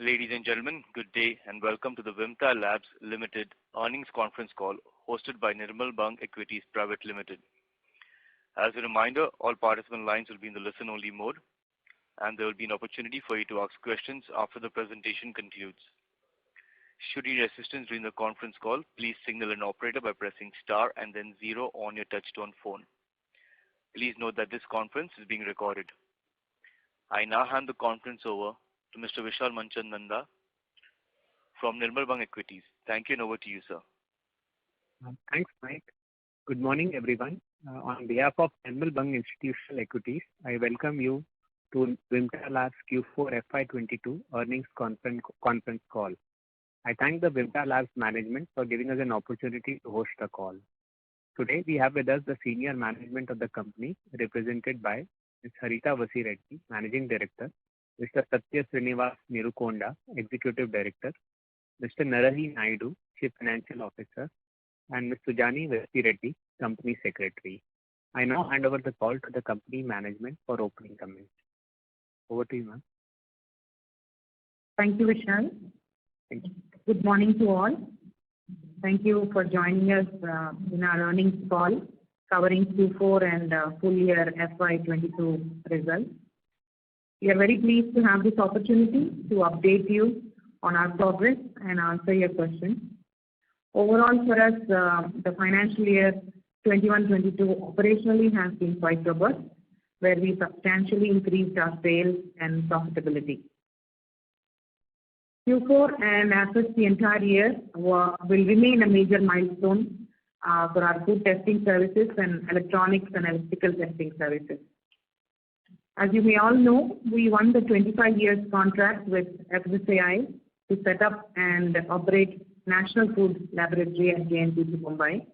Ladies and gentlemen, good day and welcome to the Vimta Labs Limited earnings conference call hosted by Nirmal Bang Equities Private Limited. As a reminder, all participant lines will be in the listen-only mode, and there will be an opportunity for you to ask questions after the presentation concludes. Should you need assistance during the conference call, please signal an operator by pressing star and then 0 on your touchtone phone. Please note that this conference is being recorded. I now hand the conference over to Mr. Vishal Manchandanda from Nirmal Bang Equities. Thank you, and over to you, sir. Thanks, Mike. Good morning, everyone. On behalf of Nirmal Bang Institutional Equities, I welcome you to Vimta Labs Q4 FY22 earnings conference call. I thank the Vimta Labs management for giving us an opportunity to host the call. Today, we have with us the senior management of the company, represented by Ms. Harita Vasireddy, Managing Director, Mr. Satya Srinivas Neerukonda, Executive Director, Mr. Narahari Naidu, Chief Financial Officer, and Ms. Sujani Vasireddy, Company Secretary. I now hand over the call to the company management for opening comments. Over to you, ma'am. Thank you, Vishal. Thank you. Good morning to all. Thank you for joining us in our earnings call covering Q4 and full year FY22 results. We are very pleased to have this opportunity to update you on our progress and answer your questions. Overall, for us, the financial year 21-22 operationally has been quite robust, where we substantially increased our sales and profitability. Q4 and as such the entire year will remain a major milestone for our food testing services and electronics and electrical testing services. As you may all know, we won the 25 years contract with FSSAI to set up and operate National Food Laboratory at JNPT, Mumbai.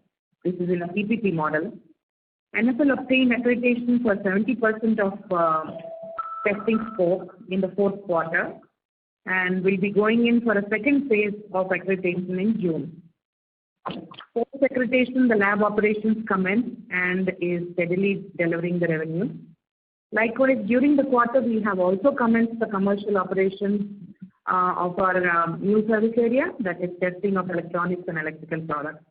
This is in a PPP model. NFL obtained accreditation for 70% of testing scope in the fourth quarter and will be going in for a second phase of accreditation in June. Post accreditation, the lab operations commence and is steadily delivering the revenue. Likewise, during the quarter, we have also commenced the commercial operations of our new service area, that is testing of electronics and electrical products.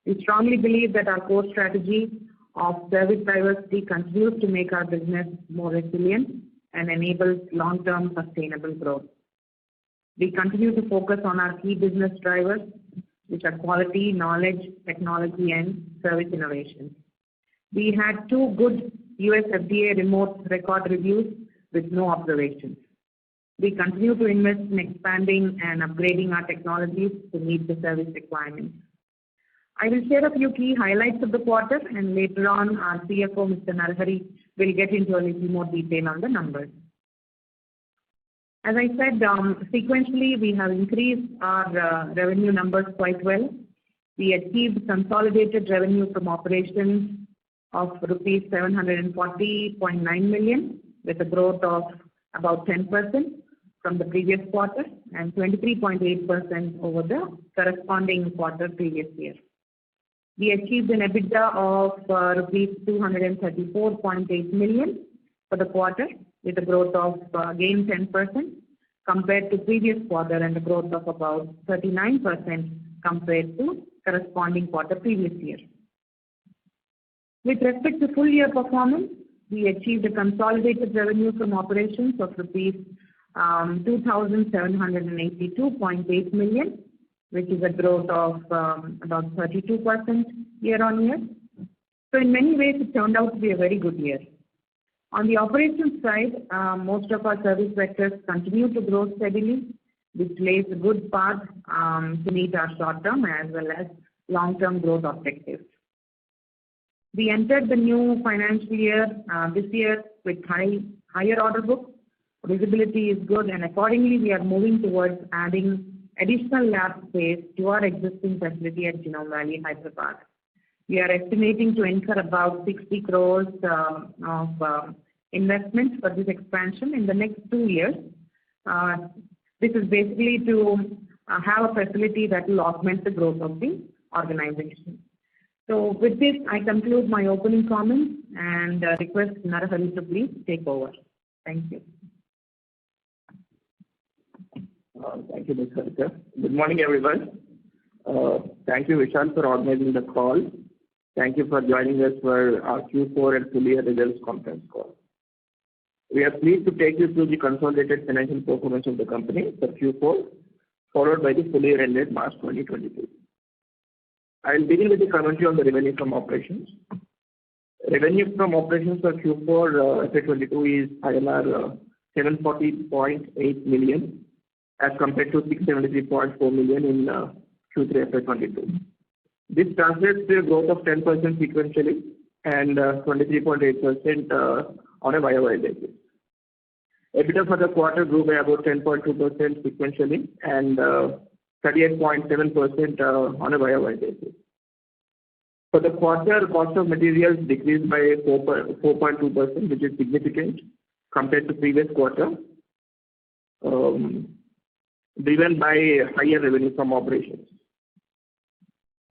We strongly believe that our core strategy of service diversity continues to make our business more resilient and enables long-term sustainable growth. We continue to focus on our key business drivers, which are quality, knowledge, technology, and service innovation. We had 2 good US FDA remote record reviews with no observations. We continue to invest in expanding and upgrading our technologies to meet the service requirements. I will share a few key highlights of the quarter, and later on our CFO, Mr. Narahari, will get into a little more detail on the numbers. As I said, sequentially we have increased our revenue numbers quite well. We achieved consolidated revenue from operations of rupees 740.9 million with a growth of about 10% from the previous quarter and 23.8% over the corresponding quarter previous year. We achieved an EBITDA of rupees 234.8 million for the quarter with a growth of again 10% compared to previous quarter and a growth of about 39% compared to corresponding quarter previous year. With respect to full year performance, we achieved a consolidated revenue from operations of rupees 2,782.8 million, which is a growth of about 32% year on year. So in many ways, it turned out to be a very good year. On the operations side, most of our service vectors continue to grow steadily, which lays a good path to meet our short-term as well as long-term growth objectives. We entered the new financial year this year with higher order book. Visibility is good, and accordingly we are moving towards adding additional lab space to our existing facility at Genome Valley, Hyderabad. We are estimating to incur about 60 crores of investment for this expansion in the next 2 years. This is basically to have a facility that will augment the growth of the organization. So with this, I conclude my opening comments and request Narahari to please take over. Thank you. Thank you, Ms. Harita. Good morning, everyone. Thank you, Vishal, for organizing the call. Thank you for joining us for our Q4 and full year results conference call. We are pleased to take you through the consolidated financial performance of the company for Q4, followed by the full year ended March 2022. I will begin with the commentary on the revenue from operations. Revenue from operations for Q4 FY22 is INR 740.8 million as compared to 673.4 million in Q3 FY22. This translates to a growth of 10% sequentially and 23.8% on a YOY basis. EBITDA for the quarter grew by about 10.2% sequentially and 38.7% on a YOY basis. For the quarter, cost of materials decreased by 4.2%, which is significant compared to previous quarter, driven by higher revenue from operations.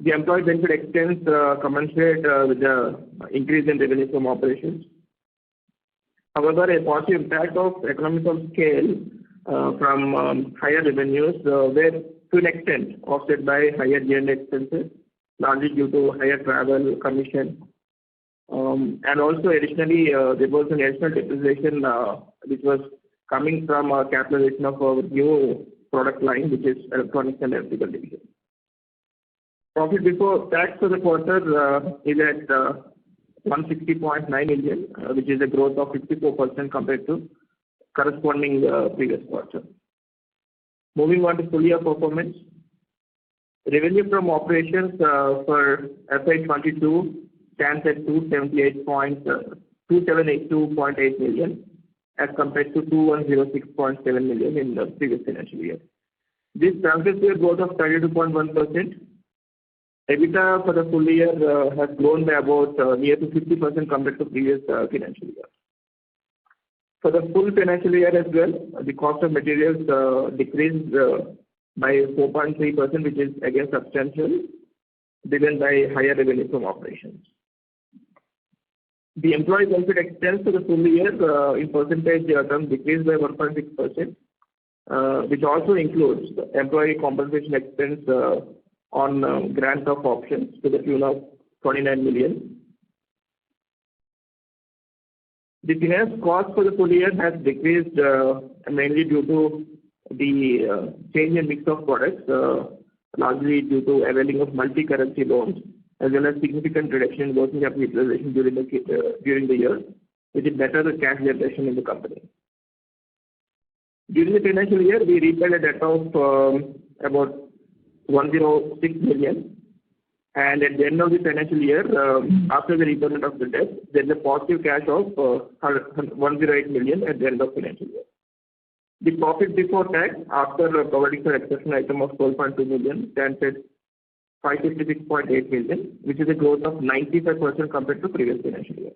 The employee benefit expense commensurate with the increase in revenue from operations. However, a positive impact of economies of scale from higher revenues were to an extent offset by higher G&A expenses, largely due to higher travel commission. And also additionally, there was an additional depreciation which was coming from capitalization of our new product line, which is electronics and electrical division. Profit before tax for the quarter is at 160.9 million, which is a growth of 54% compared to corresponding previous quarter. Moving on to full year performance. Revenue from operations for FY22 stands at 2782.8 million as compared to 2106.7 million in the previous financial year. This translates to a growth of 32.1%. EBITDA for the full year has grown by about near to 50% compared to previous financial year. For the full financial year as well, the cost of materials decreased by 4.3%, which is again substantial, driven by higher revenue from operations. The employee benefit expense for the full year in percentage terms decreased by 1.6%, which also includes the employee compensation expense on grant of options to the tune of 29 million. The finance cost for the full year has decreased mainly due to the change in mix of products, largely due to availing of multi-currency loans, as well as significant reduction in working capital utilization during the year, which is better cash generation in the company. During the financial year, we repaid a debt of about 106 million, and at the end of the financial year, after the repayment of the debt, there is a positive cash of 108 million at the end of financial year. The profit before tax, after providing for exceptional item of 12.2 million, stands at 556.8 million, which is a growth of 95% compared to previous financial year.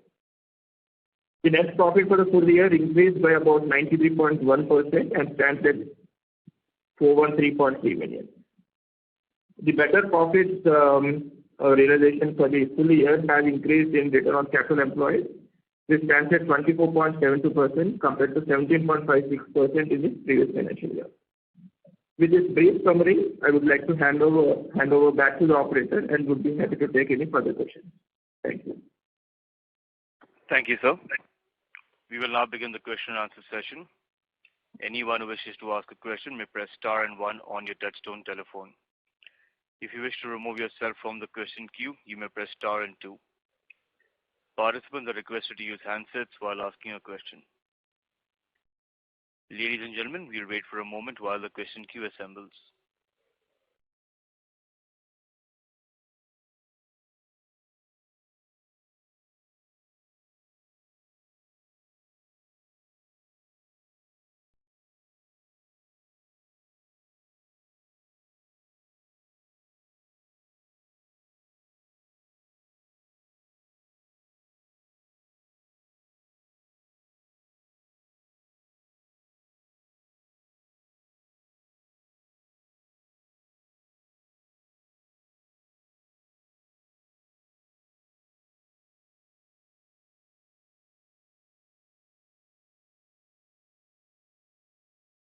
The net profit for the full year increased by about 93.1% and stands at 413.3 million. The better profits realization for the full year has increased in return on capital employed. This stands at 24.72% compared to 17.56% in the previous financial year. With this brief summary, I would like to hand over back to the operator and would be happy to take any further questions. Thank you. Thank you, sir. We will now begin the question and answer session. Anyone who wishes to ask a question may press star and 1 on your touchtone telephone. If you wish to remove yourself from the question queue, you may press star and 2. Participants are requested to use handsets while asking a question. Ladies and gentlemen, we'll wait for a moment while the question queue assembles.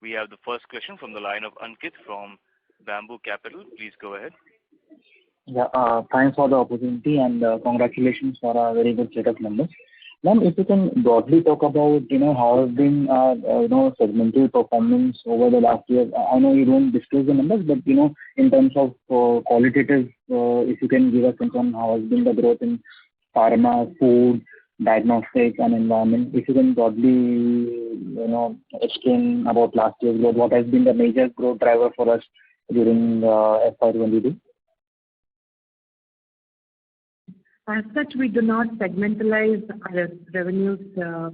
We have the first question from the line of Ankit from Bamboo Capital. Please go ahead. Yeah, thanks for the opportunity and congratulations for a very good set of numbers. Ma'am, if you can broadly talk about, how has been, segmental performance over the last year. I know you don't disclose the numbers, but, in terms of qualitative, if you can give a sense on how has been the growth in pharma, food, diagnostics and environment. If you can broadly, explain about last year's growth, what has been the major growth driver for us during FY22? As such, we do not segmentalize our revenues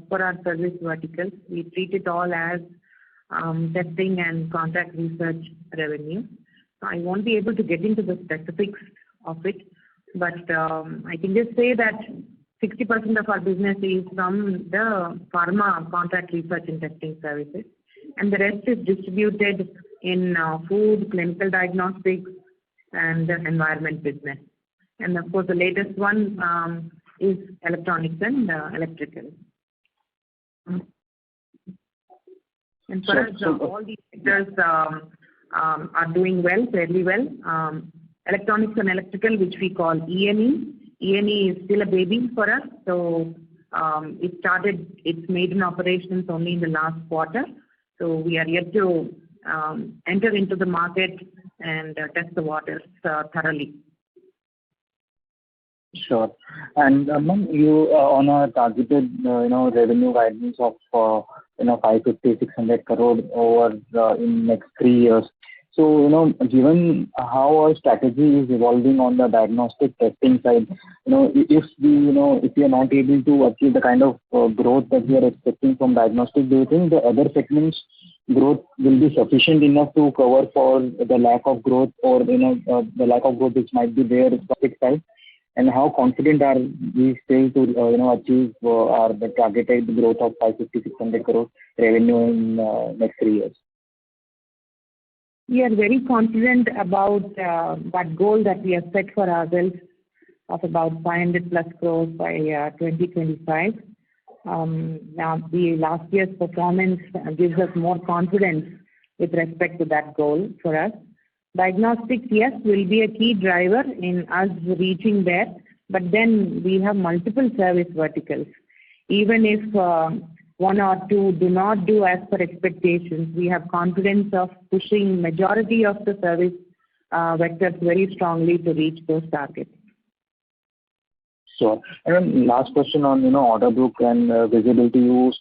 for our service verticals. We treat it all as testing and contract research revenue. I won't be able to get into the specifics of it, but I can just say that 60% of our business is from the pharma contract research and testing services, and the rest is distributed in food, clinical diagnostics, and the environment business. And of course, the latest one is electronics and electrical. And for us, all these sectors are doing well, fairly well. Electronics and electrical, which we call E&E. E&E is still a baby for us, so it started its maiden operations only in the last quarter. So we are yet to enter into the market and test the waters thoroughly. Sure. And ma'am, you on a targeted, revenue guidance of 550-600 crore over in next 3 years. So, given how our strategy is evolving on the diagnostic testing side, if we are not able to achieve the kind of growth that we are expecting from diagnostic, do you think the other segments growth will be sufficient enough to cover for the lack of growth or, the lack of growth which might be there on the side? And how confident are we still to, achieve the targeted growth of 550-600 crore revenue in next 3 years? We are very confident about that goal that we have set for ourselves of about 500 plus crores by 2025. Now, the last year's performance gives us more confidence with respect to that goal for us. Diagnostics, yes, will be a key driver in us reaching there, but then we have multiple service verticals. Even if one or two do not do as per expectations, we have confidence of pushing majority of the service vectors very strongly to reach those targets. Sure. And then last question on, order book and visibility.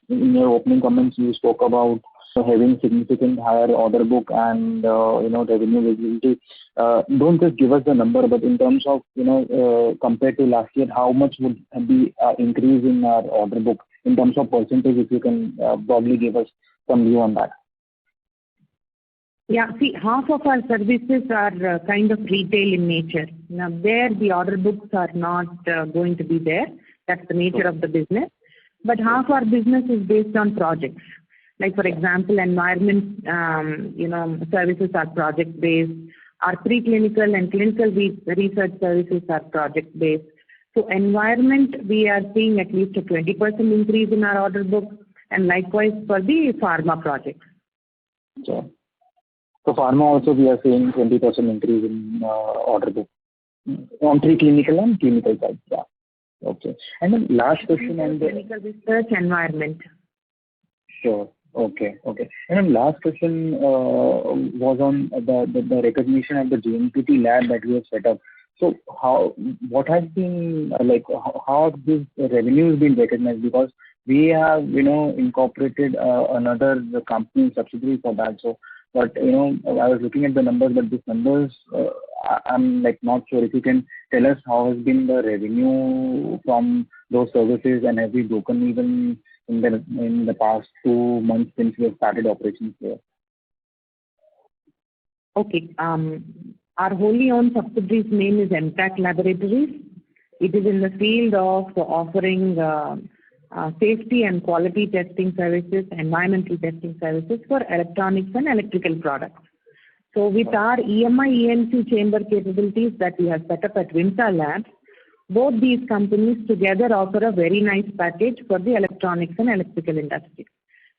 In your opening comments, you spoke about having significant higher order book and, revenue visibility. Don't just give us the number, but in terms of, compared to last year, how much would be increase in our order book in terms of percentage, if you can broadly give us some view on that? Yeah, see, half of our services are kind of retail in nature. Now, there the order books are not going to be there. That's the nature of the business. But half our business is based on projects. Like, for example, environment, services are project-based. Our preclinical and clinical research services are project-based. So environment, we are seeing at least a 20% increase in our order book, and likewise for the pharma projects. Sure. So pharma also we are seeing 20% increase in order book on preclinical and clinical side. Yeah. Okay. And then last question on the clinical research environment. Sure. Okay. And then last question was on the recognition of the GMPT lab that we have set up. So what has been how have this revenue been recognized? Because we have incorporated another company subsidiary for that. So, but I was looking at the numbers, but these numbers I'm not sure if you can tell us how has been the revenue from those services, and have we broken even in the past 2 months since we have started operations there? Okay. Our wholly owned subsidiary's name is MTAC Laboratories. It is in the field of offering safety and quality testing services, environmental testing services for electronics and electrical products. So with our EMI ENC chamber capabilities that we have set up at Vimta Labs, both these companies together offer a very nice package for the electronics and electrical industry.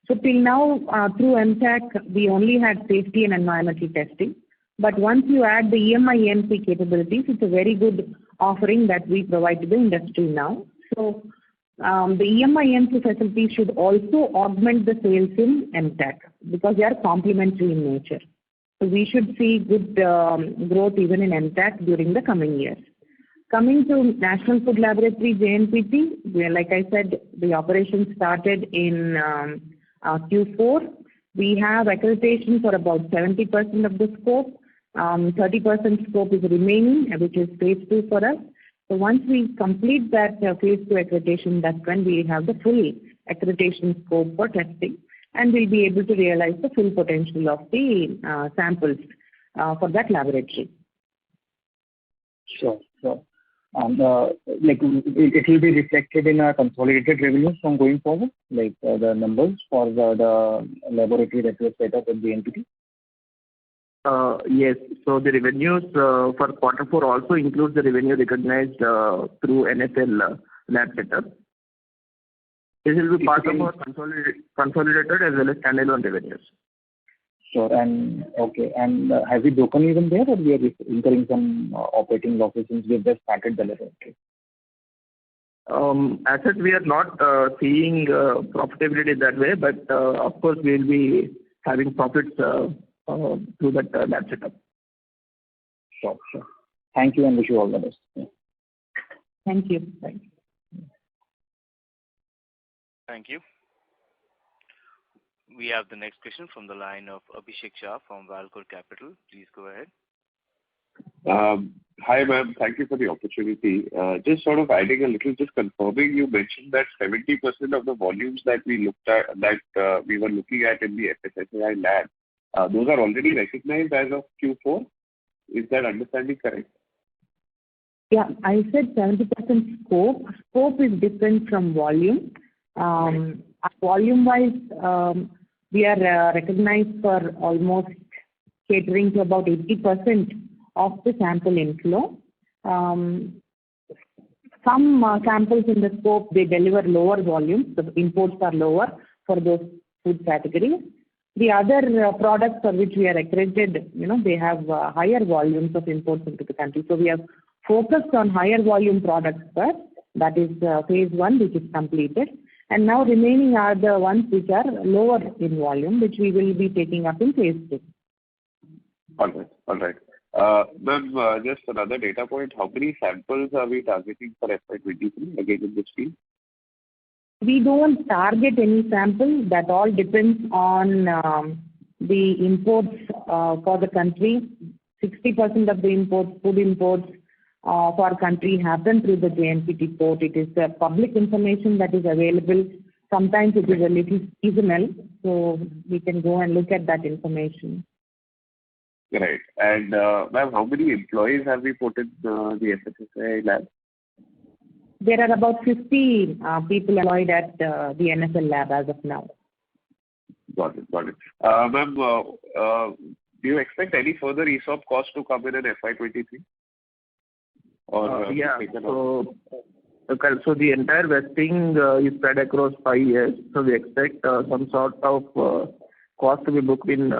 So till now, through MTAC, we only had safety and environmental testing. But once you add the EMI EMC capabilities, it's a very good offering that we provide to the industry now. So the EMI EMC facilities should also augment the sales in MTAC because they are complementary in nature. So we should see good growth even in MTAC during the coming years. Coming to National Food Laboratory JNPT, where, like I said, the operation started in Q4. We have accreditation for about 70% of the scope. 30% scope is remaining, which is phase 2 for us. So once we complete that phase 2 accreditation, that's when we have the full accreditation scope for testing, and we'll be able to realize the full potential of the samples for that laboratory. Sure. Like it will be reflected in our consolidated revenues from going forward, like the numbers for the laboratory that was set up at the NPT? Yes. So the revenues for quarter 4 also includes the revenue recognized through NFL lab setup. This will be part of our consolidated as well as standalone revenues. Sure. And okay. And have we broken even there, or we are incurring some operating losses since we have just started the laboratory? As such, we are not seeing profitability that way, but of course we will be having profits through that lab setup. Sure. Thank you, and wish you all the best. Yeah. Thank you. Bye. Thank you. We have the next question from the line of Abhishek Shah from Valcor Capital. Please go ahead. Hi, ma'am. Thank you for the opportunity. Just sort of adding a little, just confirming, you mentioned that 70% of the volumes that we looked at, that we were looking at in the FSSAI lab, those are already recognized as of Q4. Is that understanding correct? Yeah, I said 70% scope. Scope is different from volume. Volume-wise, we are recognized for almost catering to about 80% of the sample inflow. Some samples in the scope, they deliver lower volumes. The imports are lower for those food categories. The other products for which we are accredited, they have higher volumes of imports into the country. So we have focused on higher volume products first. That is phase 1, which is completed. And now remaining are the ones which are lower in volume, which we will be taking up in phase 2. All right. Ma'am, just another data point. How many samples are we targeting for FY23 again in this field? We don't target any sample. That all depends on the imports for the country. 60% of the imports, food imports for our country happen through the JNPT port. It is public information that is available. Sometimes it is a little seasonal, so we can go and look at that information. Right. And ma'am, how many employees have we put in the FSSAI lab? There are about 50 people employed at the NFL lab as of now. Got it. Ma'am, do you expect any further ESOP costs to come in FY23? Yeah. So the entire vesting is spread across 5 years. So we expect some sort of cost to be booked in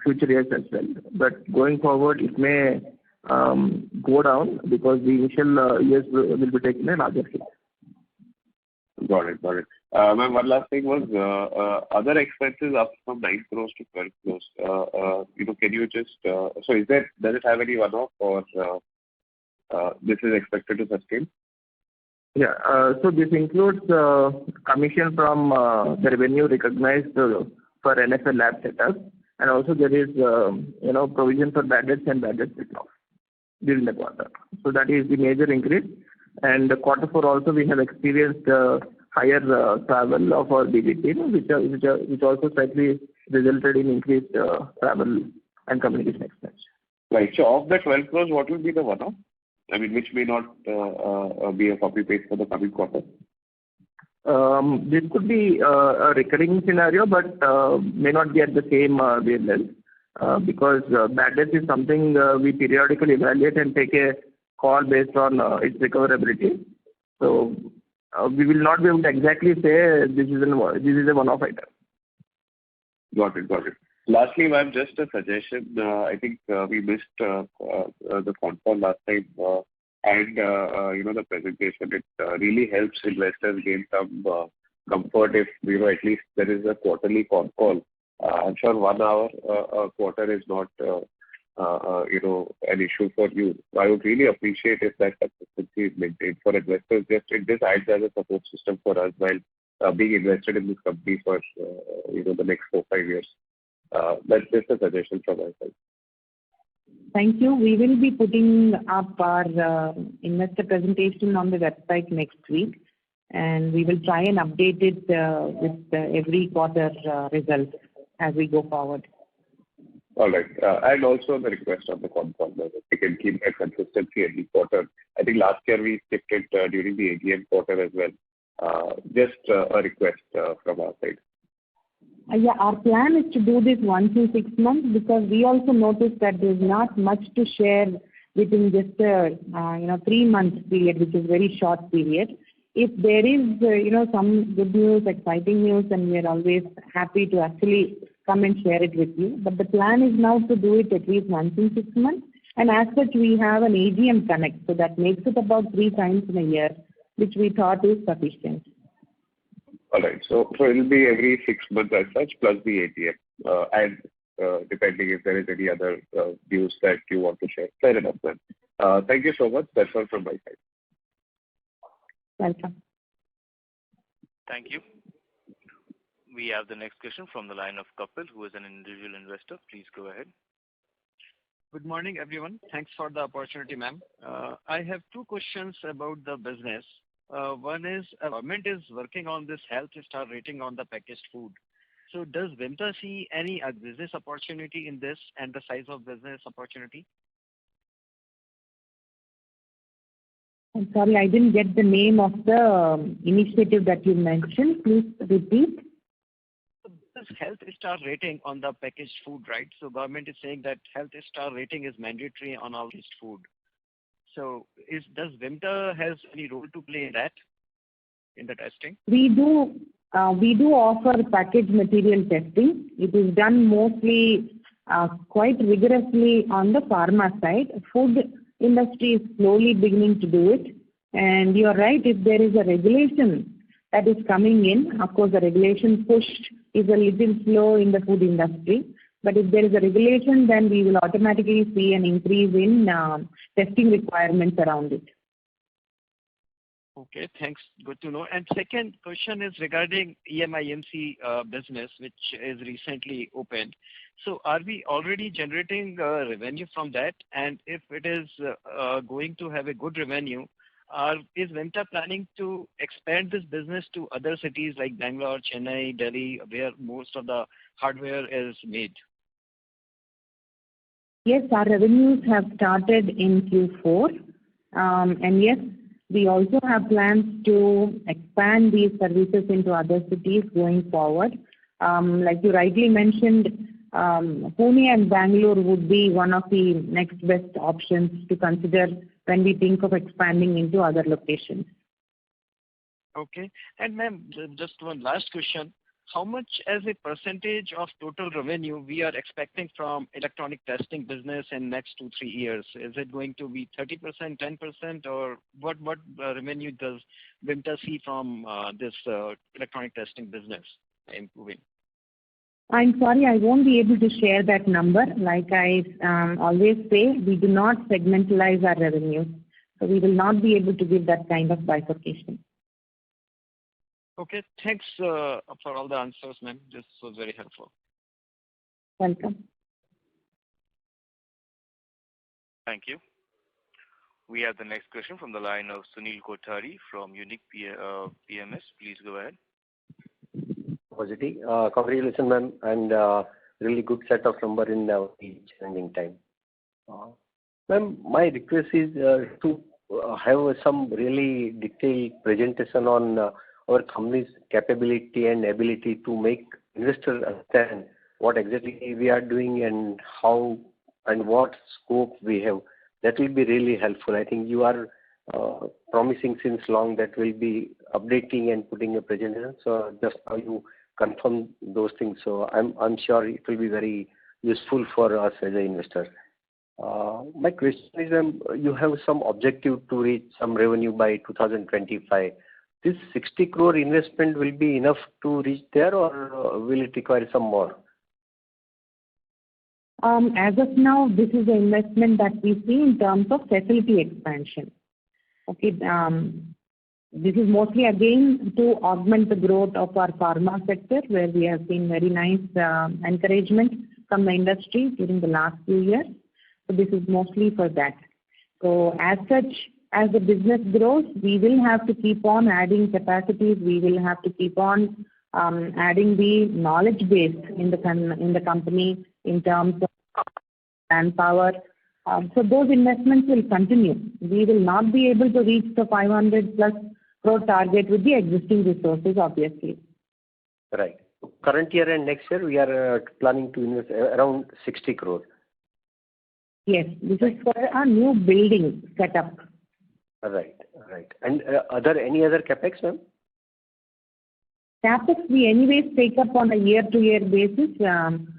future years as well. But going forward, it may go down because the initial years will be taken a larger hit. Got it. Ma'am, one last thing was other expenses up from 9 crores to 12 crores. Can you just so does it have any one-off, or this is expected to sustain? Yeah. So this includes commission from the revenue recognized for NFL lab setup, and also there is provision for bad debts and bad debts written off during the quarter. So that is the major increase. And the quarter 4 also we have experienced higher travel of our DB team, which also slightly resulted in increased travel and communication expense. Right. So of the 12 crores, what will be the one-off? I mean, which may not be a copy paste for the coming quarter? This could be a recurring scenario, but may not be at the same wavelength because bad debt is something we periodically evaluate and take a call based on its recoverability. So we will not be able to exactly say this is a one-off item. Got it. Got it. Lastly, ma'am, just a suggestion. I think we missed the Concall last time, and the presentation. It really helps investors gain some comfort if at least there is a quarterly Concall. I'm sure 1 hour a quarter is not an issue for you. I would really appreciate if that consistency is maintained for investors. This acts as a support system for us while being invested in this company for the next 4-5 years. That's just a suggestion from my side. Thank you. We will be putting up our investor presentation on the website next week, and we will try and update it with every quarter results as we go forward. All right. And also the request of the Concall that we can keep a consistency every quarter. I think last year we skipped it during the AGM quarter as well. Just a request from our side. Yeah, our plan is to do this once in 6 months because we also noticed that there's not much to share within just a 3 month period, which is very short period. If there is some good news, exciting news, then we are always happy to actually come and share it with you. But the plan is now to do it at least once in 6 months, and as such we have an AGM connect, so that makes it about 3 times in a year, which we thought is sufficient. All right. So it will be every 6 months as such, plus the AGM, and depending if there is any other views that you want to share. Fair enough, then. Thank you so much. That's all from my side. Welcome. Thank you. We have the next question from the line of Kapil, who is an individual investor. Please go ahead. Good morning, everyone. Thanks for the opportunity, ma'am. I have 2 questions about the business. One is, government is working on this health star rating on the packaged food. So does Vimta see any business opportunity in this and the size of business opportunity? I'm sorry, I didn't get the name of the initiative that you mentioned. Please repeat. This health star rating on the packaged food, right? So government is saying that health star rating is mandatory on all packaged food. So does Vimta has any role to play in that, in the testing? We do offer packaged material testing. It is done mostly quite rigorously on the pharma side. Food industry is slowly beginning to do it. And you are right, if there is a regulation that is coming in, of course the regulation push is a little slow in the food industry. But if there is a regulation, then we will automatically see an increase in testing requirements around it. Okay, thanks. Good to know. And second question is regarding EMIMC business, which is recently opened. So are we already generating revenue from that? And if it is going to have a good revenue, is Vimta planning to expand this business to other cities like Bangalore, Chennai, Delhi, where most of the hardware is made? Yes, our revenues have started in Q4. And yes, we also have plans to expand these services into other cities going forward. Like you rightly mentioned, Pune and Bangalore would be one of the next best options to consider when we think of expanding into other locations. Okay. And ma'am, just one last question. How much as a percentage of total revenue we are expecting from electronic testing business in next 2-3 years? Is it going to be 30%, 10%, or what revenue does Vimta see from this electronic testing business improving? I'm sorry, I won't be able to share that number. Like I always say, we do not segmentalize our revenue. So we will not be able to give that kind of bifurcation. Okay, thanks for all the answers, ma'am. This was very helpful. Welcome. Thank you. We have the next question from the line of Sunil Kothari from Unique PMS. Please go ahead. Positive. Congratulations, ma'am, and really good set of number in the challenging time. Ma'am, my request is to have some really detailed presentation on our company's capability and ability to make investors understand what exactly we are doing and how and what scope we have. That will be really helpful. I think you are promising since long that we'll be updating and putting a presentation. So just how you confirm those things. So I'm sure it will be very useful for us as an investor. My question is, you have some objective to reach some revenue by 2025. This 60 crore investment will be enough to reach there, or will it require some more? As of now, this is the investment that we see in terms of facility expansion. Okay, this is mostly again to augment the growth of our pharma sector, where we have seen very nice encouragement from the industry during the last few years. So this is mostly for that. So as such, as the business grows, we will have to keep on adding capacities. We will have to keep on adding the knowledge base in the company in terms of manpower. So those investments will continue. We will not be able to reach the 500 plus crore target with the existing resources, obviously. Right. Current year and next year, we are planning to invest around 60 crore. Yes, this is for a new building setup. Right. And any other capex, ma'am? CapEx we anyways take up on a year-to-year basis,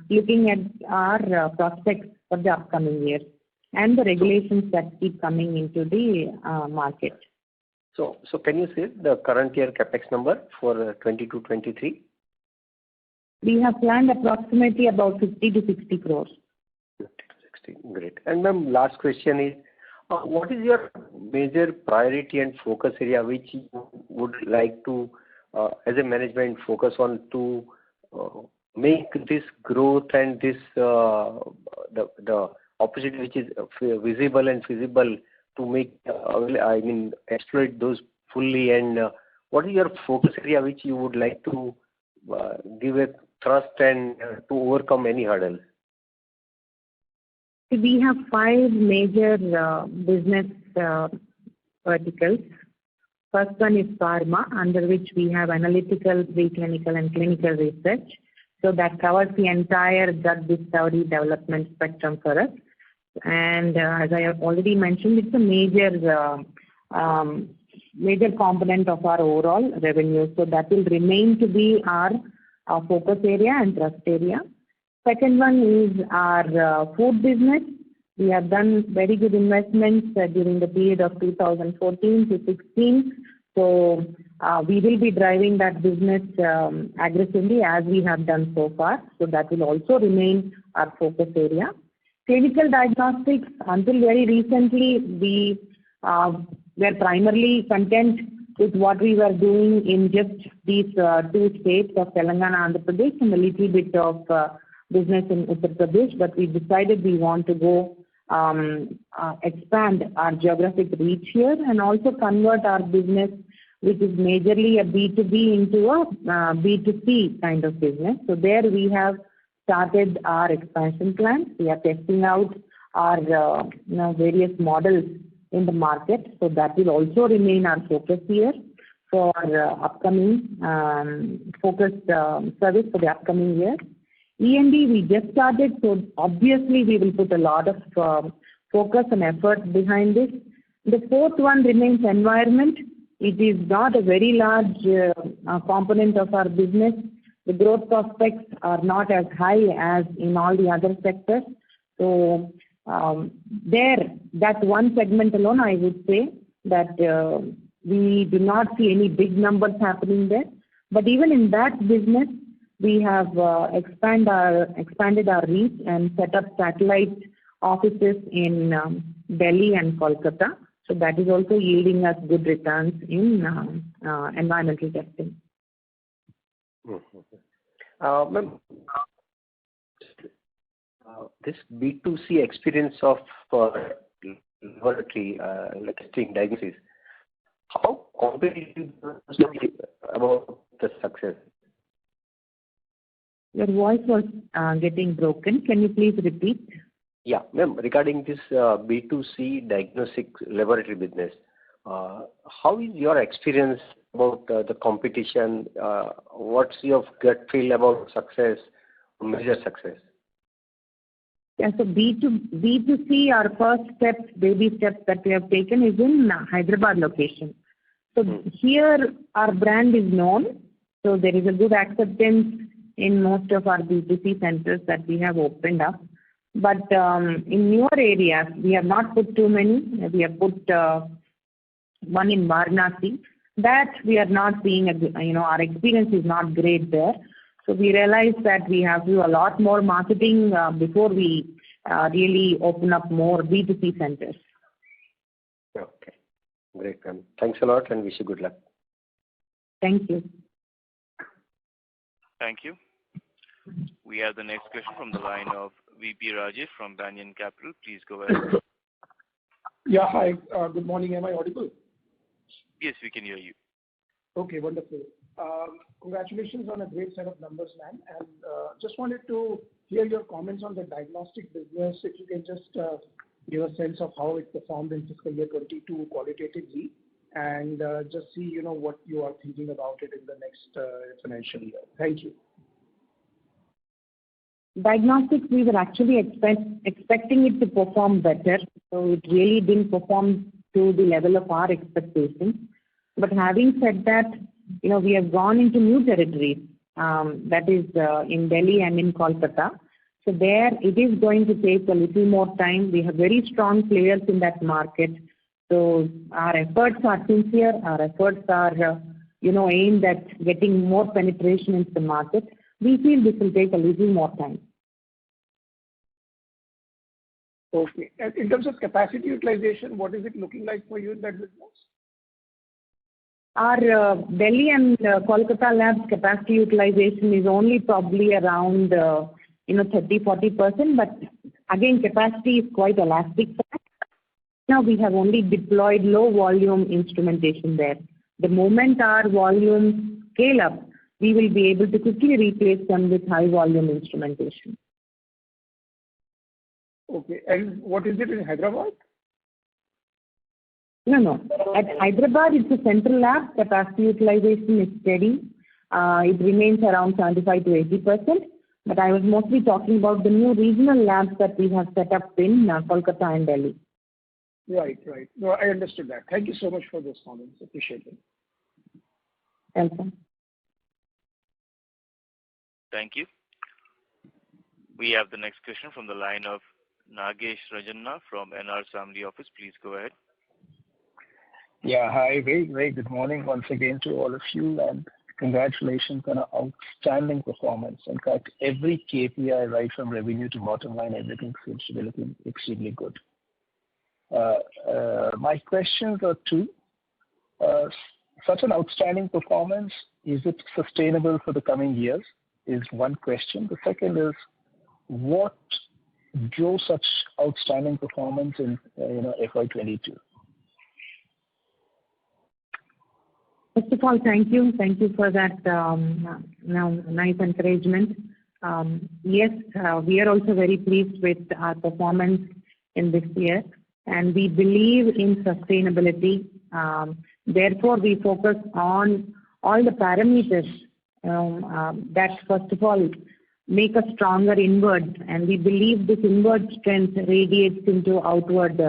looking at our prospects for the upcoming year and the regulations that keep coming into the market. So can you say the current year capex number for 22-23? We have planned approximately about 50 to 60 crores. 50 to 60, great. And ma'am, last question is, what is your major priority and focus area which you would like to, as a management, focus on to make this growth and this the opportunity which is visible and feasible to make, exploit those fully, and what is your focus area which you would like to give a thrust and to overcome any hurdles? We have 5 major business verticals. First one is pharma, under which we have analytical, preclinical and clinical research. So that covers the entire drug discovery development spectrum for us. And as I have already mentioned, it's a major component of our overall revenue. So that will remain to be our focus area and trust area. Second one is our food business. We have done very good investments during the period of 2014 to 16. So we will be driving that business aggressively as we have done so far. So that will also remain our focus area. Clinical diagnostics, until very recently, we were primarily content with what we were doing in just these 2 states of Telangana and Andhra Pradesh, and a little bit of business in Uttar Pradesh, but we decided we want to go expand our geographic reach here and also convert our business, which is majorly a B2B, into a B2C kind of business. So there we have started our expansion plans. We are testing out our various models in the market. So that will also remain our focus here for upcoming focused service for the upcoming year. E&D we just started, so obviously we will put a lot of focus and effort behind this. The fourth one remains environment. It is not a very large component of our business. The growth prospects are not as high as in all the other sectors. So that one segment alone, I would say that we do not see any big numbers happening there. But even in that business, we have expanded our reach and set up satellite offices in Delhi and Kolkata. So that is also yielding us good returns in environmental testing. Ma'am, this B2C experience of laboratory testing diagnosis, how competitive about the success? Your voice was getting broken. Can you please repeat? Yeah, ma'am, regarding this B2C diagnostic laboratory business, how is your experience about the competition? What's your gut feel about success, major success? Yeah, so B2C, our first steps, baby steps that we have taken is in Hyderabad location. So here our brand is known. So there is a good acceptance in most of our B2C centers that we have opened up. But in newer areas, we have not put too many. We have put one in Varanasi. That we are not seeing, our experience is not great there. So we realized that we have to do a lot more marketing before we really open up more B2C centers. Okay. Great, ma'am. Thanks a lot and wish you good luck. Thank you. Thank you. We have the next question from the line of VP Rajesh from Banyan Capital. Please go ahead. Yeah, hi. Good morning. Am I audible? Yes, we can hear you. Okay, wonderful. Congratulations on a great set of numbers, ma'am. And just wanted to hear your comments on the diagnostic business. If you can just give a sense of how it performed in fiscal year 22 qualitatively, and just see, what you are thinking about it in the next financial year. Thank you. Diagnostics, we were actually expecting it to perform better, so it really didn't perform to the level of our expectations. But having said that, we have gone into new territories, that is in Delhi and in Kolkata. So there it is going to take a little more time. We have very strong players in that market. So our efforts are sincere. Our efforts are, aimed at getting more penetration into the market. We feel this will take a little more time. Okay. And in terms of capacity utilization, what is it looking like for you in that business? Our Delhi and Kolkata labs capacity utilization is only probably around 30-40%, but again capacity is quite elastic. Now we have only deployed low volume instrumentation there. The moment our volumes scale up, we will be able to quickly replace them with high volume instrumentation. Okay. And what is it in Hyderabad? No. At Hyderabad, it's a central lab. Capacity utilization is steady. It remains around 75 to 80%. But I was mostly talking about the new regional labs that we have set up in Kolkata and Delhi. Right. No, I understood that. Thank you so much for those comments. Appreciate it. Welcome. Thank you. We have the next question from the line of Nagesh Rajanna from NR Family Office. Please go ahead. Yeah, hi. Very, very good morning once again to all of you, and congratulations on an outstanding performance. In fact, every KPI, right from revenue to bottom line, everything seems to be looking extremely good. My questions are two. Such an outstanding performance, is it sustainable for the coming years? Is one question. The second is, what drove such outstanding performance in FY22? First of all, thank you. Thank you for that nice encouragement. Yes, we are also very pleased with our performance in this year, and we believe in sustainability. Therefore, we focus on all the parameters that, first of all, make us stronger inward, and we believe this inward strength radiates into outward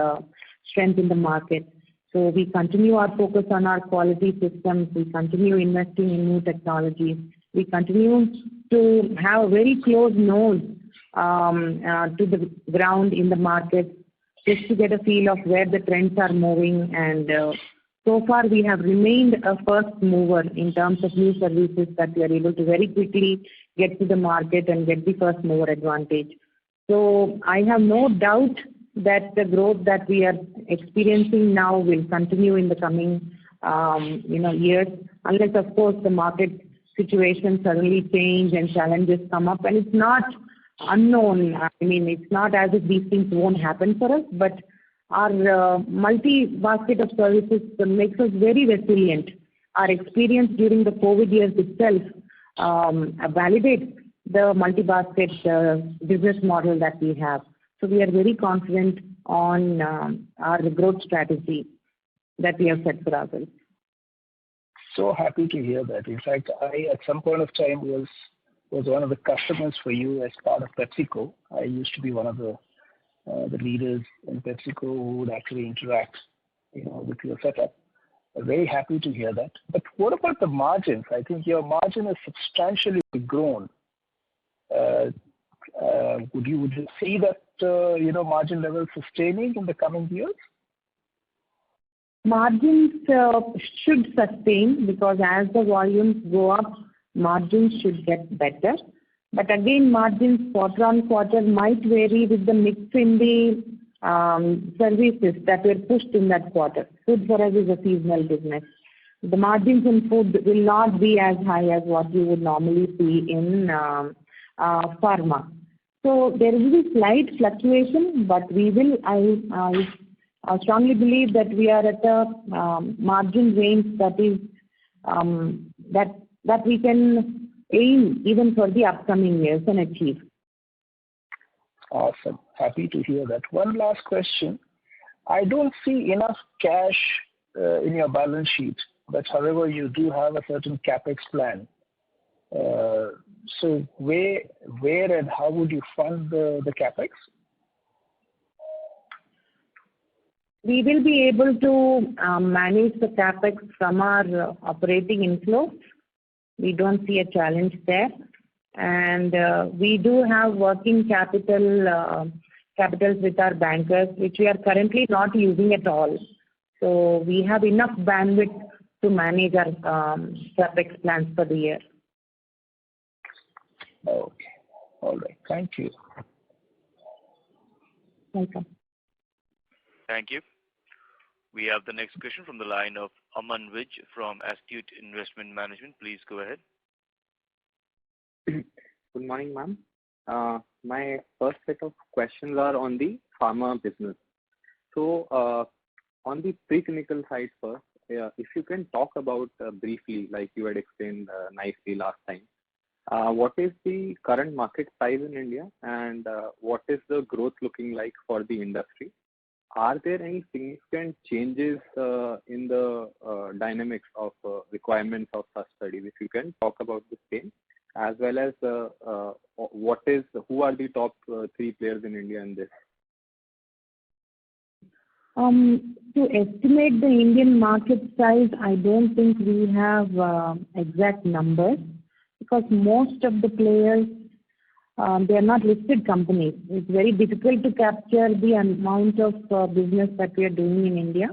strength in the market. So we continue our focus on our quality systems. We continue investing in new technologies. We continue to have a very close nose to the ground in the market, just to get a feel of where the trends are moving. And so far, we have remained a first mover in terms of new services that we are able to very quickly get to the market and get the first mover advantage. So I have no doubt that the growth that we are experiencing now will continue in the coming years, unless of course the market situation suddenly change and challenges come up. And it's not unknown. I mean, it's not as if these things won't happen for us, but our multi-basket of services makes us very resilient. Our experience during the COVID years itself validates the multi-basket business model that we have. So we are very confident on our growth strategy that we have set for ourselves. So happy to hear that. In fact, I at some point of time was one of the customers for you as part of PepsiCo. I used to be one of the leaders in PepsiCo who would actually interact, with your setup. Very happy to hear that. But what about the margins? I think your margin has substantially grown. Would you see that margin level sustaining in the coming years? Margins should sustain because as the volumes go up, margins should get better. But again, margins quarter on quarter might vary with the mix in the services that were pushed in that quarter. Food for us is a seasonal business. The margins in food will not be as high as what you would normally see in pharma. So there will be slight fluctuation, but I strongly believe that we are at a margin range that is that we can aim even for the upcoming years and achieve. Awesome. Happy to hear that. One last question. I don't see enough cash in your balance sheet, but however, you do have a certain capex plan. So where and how would you fund the capex? We will be able to manage the capex from our operating inflows. We don't see a challenge there. And we do have working capitals with our bankers, which we are currently not using at all. So we have enough bandwidth to manage our capex plans for the year. Okay. All right. Thank you. Welcome. Thank you. We have the next question from the line of Aman Vij from Astute Investment Management. Please go ahead. Good morning, ma'am. My first set of questions are on the pharma business. So, on the preclinical side first, if you can talk about briefly, like you had explained nicely last time, what is the current market size in India and what is the growth looking like for the industry? Are there any significant changes in the dynamics of requirements of such studies? If you can talk about the same, as well as who are the top 3 players in India in this? To estimate the Indian market size, I don't think we have exact numbers because most of the players, they are not listed companies. It's very difficult to capture the amount of business that we are doing in India.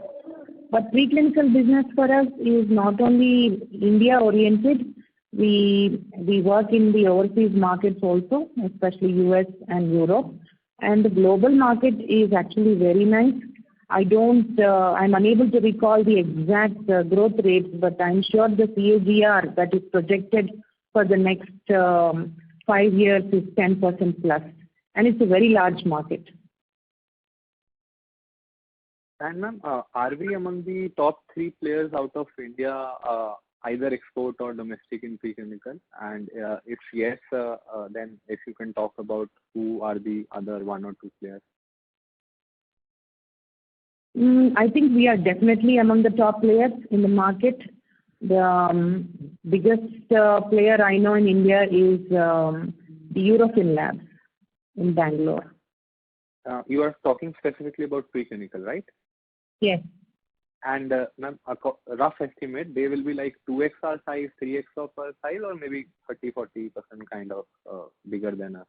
But preclinical business for us is not only India oriented. We work in the overseas markets also, especially US and Europe. And the global market is actually very nice. I'm unable to recall the exact growth rates, but I'm sure the CAGR that is projected for the next 5 years is 10% plus. And it's a very large market. And ma'am, are we among the top 3 players out of India, either export or domestic in preclinical? And if yes, then if you can talk about who are the other 1 or 2 players? I think we are definitely among the top players in the market. The biggest player I know in India is the Eurofin Labs in Bangalore. You are talking specifically about preclinical, right? Yes. And ma'am, a rough estimate, they will be like 2x our size, 3x of our size, or maybe 30-40% kind of bigger than us?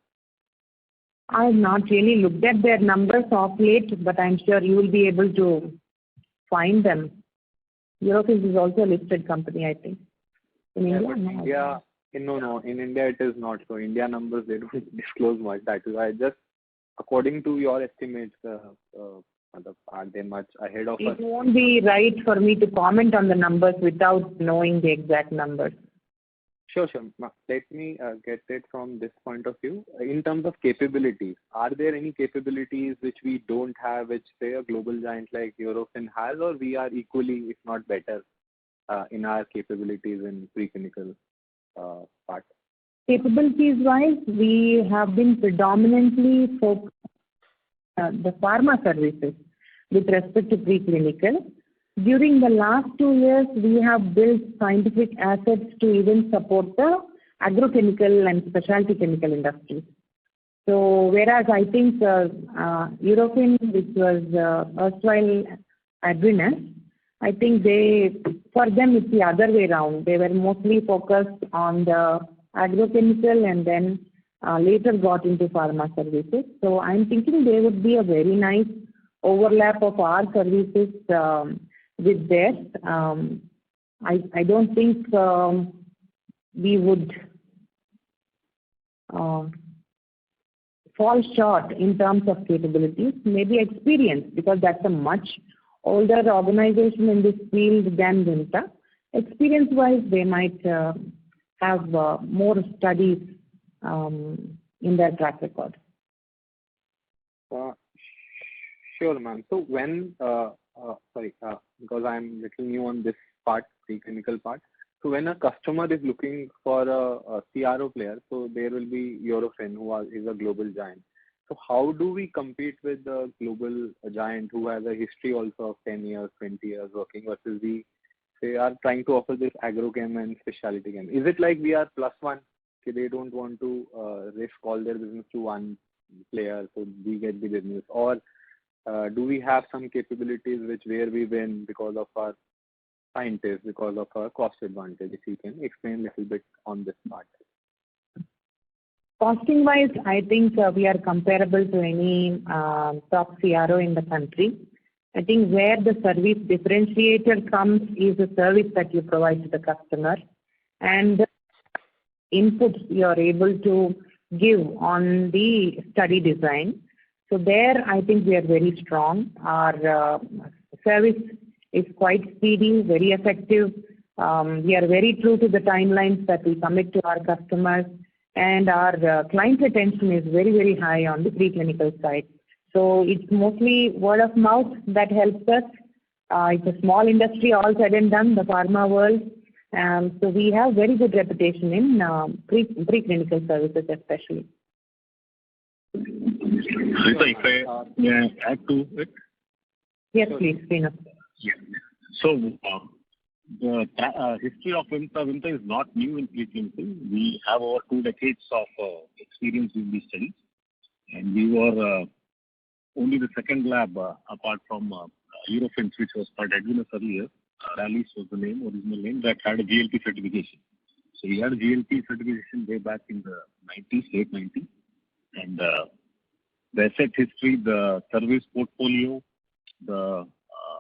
I have not really looked at their numbers of late, but I'm sure you will be able to find them. Eurofins is also a listed company, I think. In India? No. In India it is not. So India numbers, they don't disclose much. That is why just according to your estimates, are they much ahead of us? It won't be right for me to comment on the numbers without knowing the exact numbers. Sure. Let me get it from this point of view. In terms of capabilities, are there any capabilities which we don't have, which say a global giant like Eurofin has, or we are equally, if not better, in our capabilities in preclinical part? Capabilities-wise, we have been predominantly focused on the pharma services with respect to preclinical. During the last 2 years, we have built scientific assets to even support the agrochemical and specialty chemical industries. So, whereas I think Eurofin, which was erstwhile Advinus, I think for them it's the other way around. They were mostly focused on the agrochemical and then later got into pharma services. So I'm thinking there would be a very nice overlap of our services with theirs. I don't think we would fall short in terms of capabilities, maybe experience, because that's a much older organization in this field than Vimta. Experience-wise, they might have more studies in their track record. Sure, ma'am. So when, because I'm little new on this part, preclinical part. So when a customer is looking for a CRO player, so there will be Eurofin, who is a global giant. So how do we compete with the global giant who has a history also of 10 years, 20 years working versus they are trying to offer this agrochem and specialty chem? Is it like we are plus one? They don't want to risk all their business to one player, so we get the business, or do we have some capabilities where we win because of our scientists, because of our cost advantage? If you can explain a little bit on this part. Costing wise, I think we are comparable to any top CRO in the country. I think where the service differentiator comes is the service that you provide to the customer and the inputs you are able to give on the study design. So there, I think we are very strong. Our service is quite speedy, very effective. We are very true to the timelines that we commit to our customers, and our client retention is very, very high on the preclinical side. So it's mostly word of mouth that helps us. It's a small industry, all said and done, the pharma world. So we have very good reputation in preclinical services especially. Vimta, if I may add to it? Yes, please, Srinath. Yeah. So the history of Vimta is not new in preclinical. We have over 2 decades of experience in these studies, and we were only the second lab apart from Eurofins, which was called Advinus earlier. Rallis was the original name, that had a GLP certification. So we had a GLP certification way back in the 90s, late 90s. And the asset history, the service portfolio, the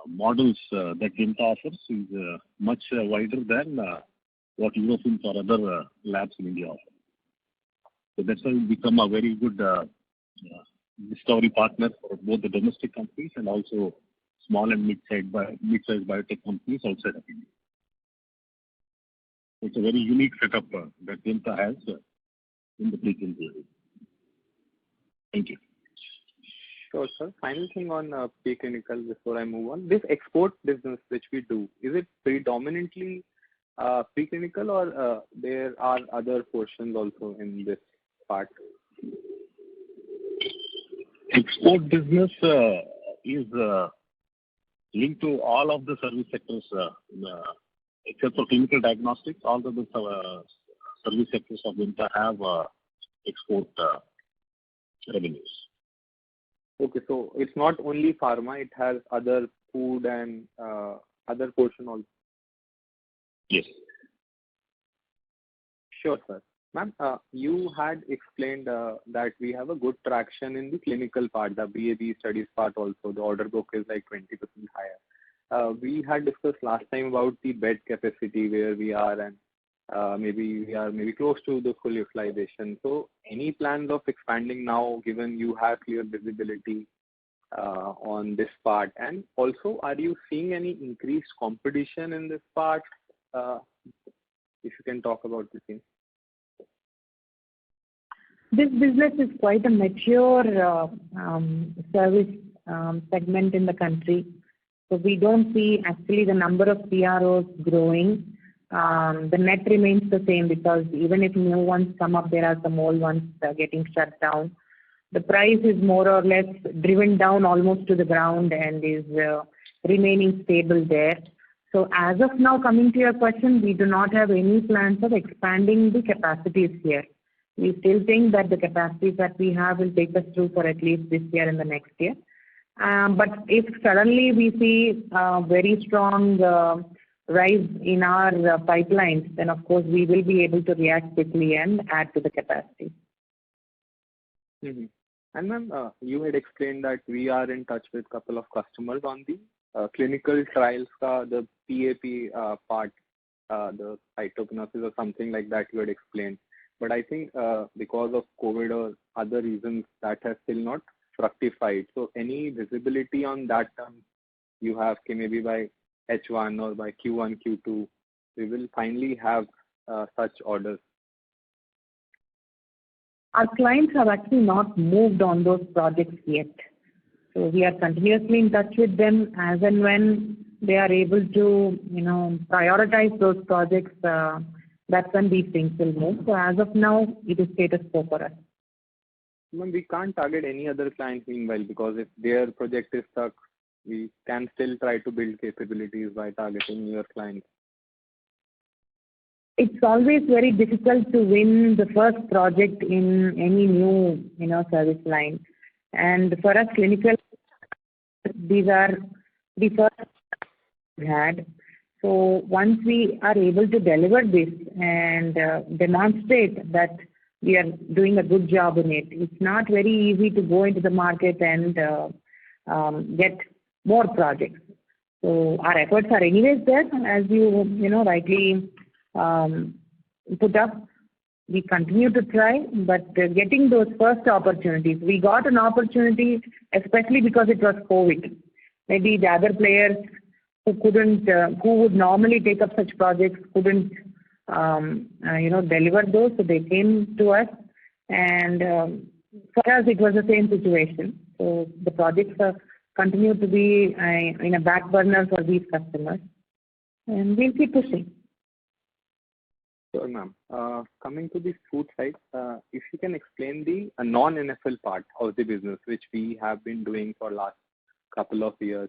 models that Vimta offers is much wider than what Eurofins or other labs in India offer. So that's why we become a very good discovery partner for both the domestic companies and also small and mid-sized biotech companies outside of India. It's a very unique setup that Vimta has in the preclinical area. Thank you. Sure, sir. Final thing on preclinical before I move on. This export business which we do, is it predominantly preclinical or there are other portions also in this part? Export business is linked to all of the service sectors except for clinical diagnostics. All of the service sectors of Vimta have export revenues. Okay, so it's not only pharma, it has other food and other portion also. Yes. Sure, sir. Ma'am, you had explained that we have a good traction in the clinical part, the BA/BE studies part also. The order book is like 20% higher. We had discussed last time about the bed capacity where we are, and maybe we are close to the full utilization. So any plans of expanding now, given you have clear visibility on this part? And also, are you seeing any increased competition in this part? If you can talk about the same. This business is quite a mature service segment in the country. So we don't see actually the number of CROs growing. The net remains the same because even if new ones come up, there are some old ones getting shut down. The price is more or less driven down almost to the ground and is remaining stable there. So as of now, coming to your question, we do not have any plans of expanding the capacities here. We still think that the capacities that we have will take us through for at least this year and the next year. But if suddenly we see very strong rise in our pipelines, then of course we will be able to react quickly and add to the capacity. Mm-hmm. And ma'am, you had explained that we are in touch with a couple of customers on the clinical trials, the PAP part, the cytokinosis or something like that you had explained. But I think because of COVID or other reasons, that has still not fructified. So any visibility on that term you have, maybe by H1 or by Q1, Q2, we will finally have such orders? Our clients have actually not moved on those projects yet. So we are continuously in touch with them as and when they are able to, prioritize those projects. That's when these things will move. So as of now, it is status quo for us. We can't target any other client meanwhile, because if their project is stuck, we can still try to build capabilities by targeting your clients. It's always very difficult to win the first project in any new, service line. And for us, clinical, these are the first we had. So once we are able to deliver this and demonstrate that we are doing a good job in it, it's not very easy to go into the market and get more projects. So our efforts are anyways there, as you rightly put up. We continue to try, but getting those first opportunities. We got an opportunity, especially because it was COVID. Maybe the other players who couldn't, who would normally take up such projects, couldn't, deliver those. So they came to us, and for us it was the same situation. So the projects continue to be in a back burner for these customers, and we'll keep pushing. Sure, ma'am. Coming to the food side, if you can explain the non-NFL part of the business, which we have been doing for last couple of years,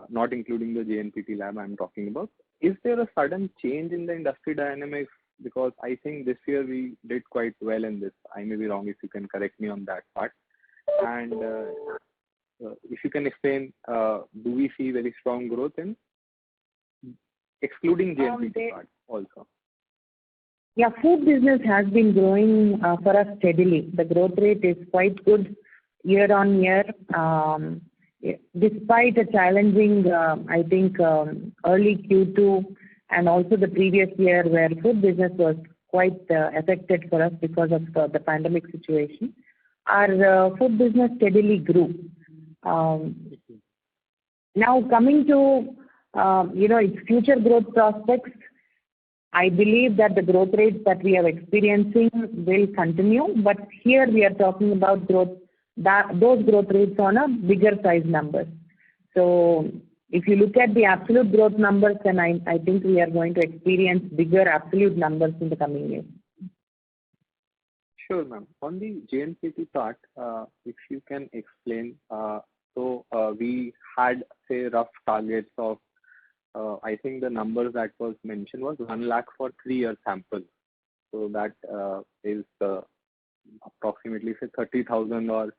not including the JNPT lab I'm talking about. Is there a sudden change in the industry dynamics? Because I think this year we did quite well in this. I may be wrong, if you can correct me on that part. And if you can explain, do we see very strong growth in excluding JNPT part also? Yeah, food business has been growing for us steadily. The growth rate is quite good year on year. Despite a challenging, early Q2 and also the previous year where food business was quite affected for us because of the pandemic situation, our food business steadily grew. Now coming to, its future growth prospects, I believe that the growth rates that we are experiencing will continue, but here we are talking about growth, those growth rates on a bigger size numbers. So if you look at the absolute growth numbers, then I think we are going to experience bigger absolute numbers in the coming years. Sure, ma'am. On the JNPT part, if you can explain, we had, say, rough targets of, I think the numbers that was mentioned was 1 lakh for 3-year samples. So that is approximately, say, 30,000 or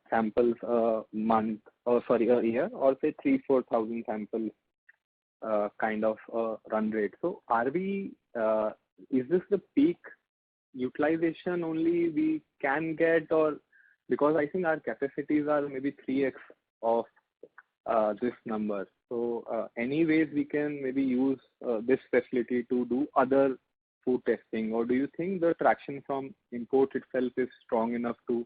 samples a month, a year, or say 3,000-4,000 samples kind of run rate. So are we, is this the peak utilization only we can get, or because I think our capacities are maybe 3x of this number. So any ways we can maybe use this facility to do other food testing, or do you think the traction from import itself is strong enough to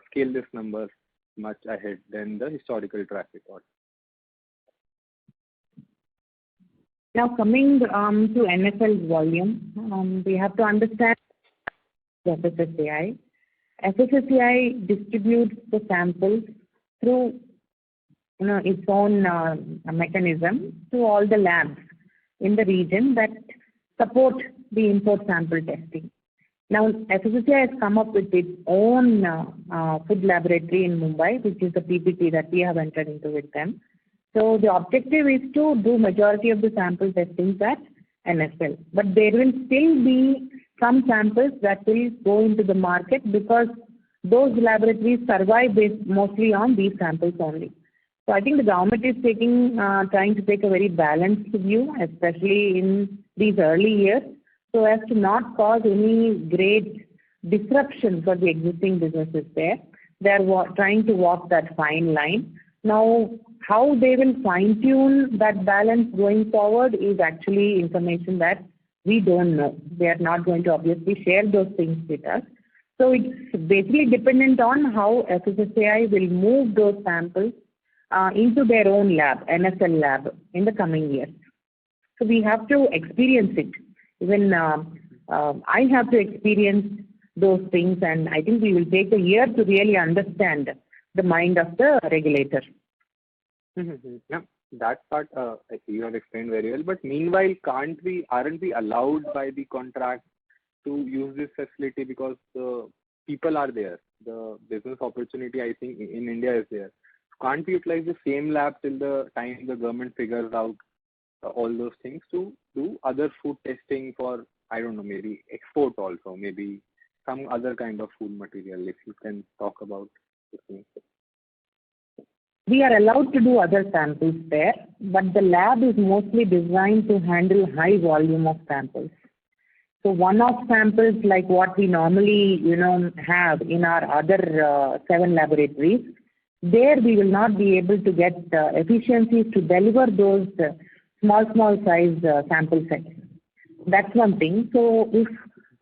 scale this number much ahead than the historical track record? Now coming to NFL volume, we have to understand FSSAI. FSSAI distributes the samples through its own mechanism to all the labs in the region that support the import sample testing. Now, FSSAI has come up with its own food laboratory in Mumbai, which is the PPP that we have entered into with them. So the objective is to do majority of the sample testings at NFL. But there will still be some samples that will go into the market because those laboratories survive based mostly on these samples only. So I think the government is trying to take a very balanced view, especially in these early years, so as to not cause any great disruption for the existing businesses there. They are trying to walk that fine line. Now, how they will fine-tune that balance going forward is actually information that we don't know. They are not going to obviously share those things with us. So it's basically dependent on how FSSAI will move those samples into their own lab, NSL lab, in the coming years. So we have to experience it. Even I have to experience those things, and I think we will take a year to really understand the mind of the regulator. Yeah, that part you have explained very well. But meanwhile, aren't we allowed by the contract to use this facility because the people are there? The business opportunity, I think, in India is there. Can't we utilize the same lab till the time the government figures out all those things to do other food testing for, I don't know, maybe export also, maybe some other kind of food material, if you can talk about this thing. We are allowed to do other samples there, but the lab is mostly designed to handle high volume of samples. So one-off samples like what we normally, have in our other 7 laboratories, there we will not be able to get efficiencies to deliver those small size sample sets. That's one thing. So if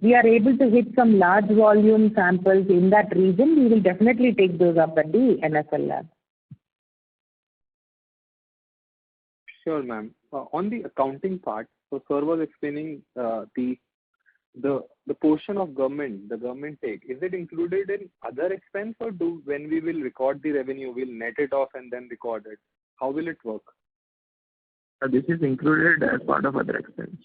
we are able to hit some large volume samples in that region, we will definitely take those up at the NSL lab. Sure, ma'am. On the accounting part, so sir was explaining the portion of the government take, is it included in other expense, or when we will record the revenue, we'll net it off and then record it? How will it work? This is included as part of other expense.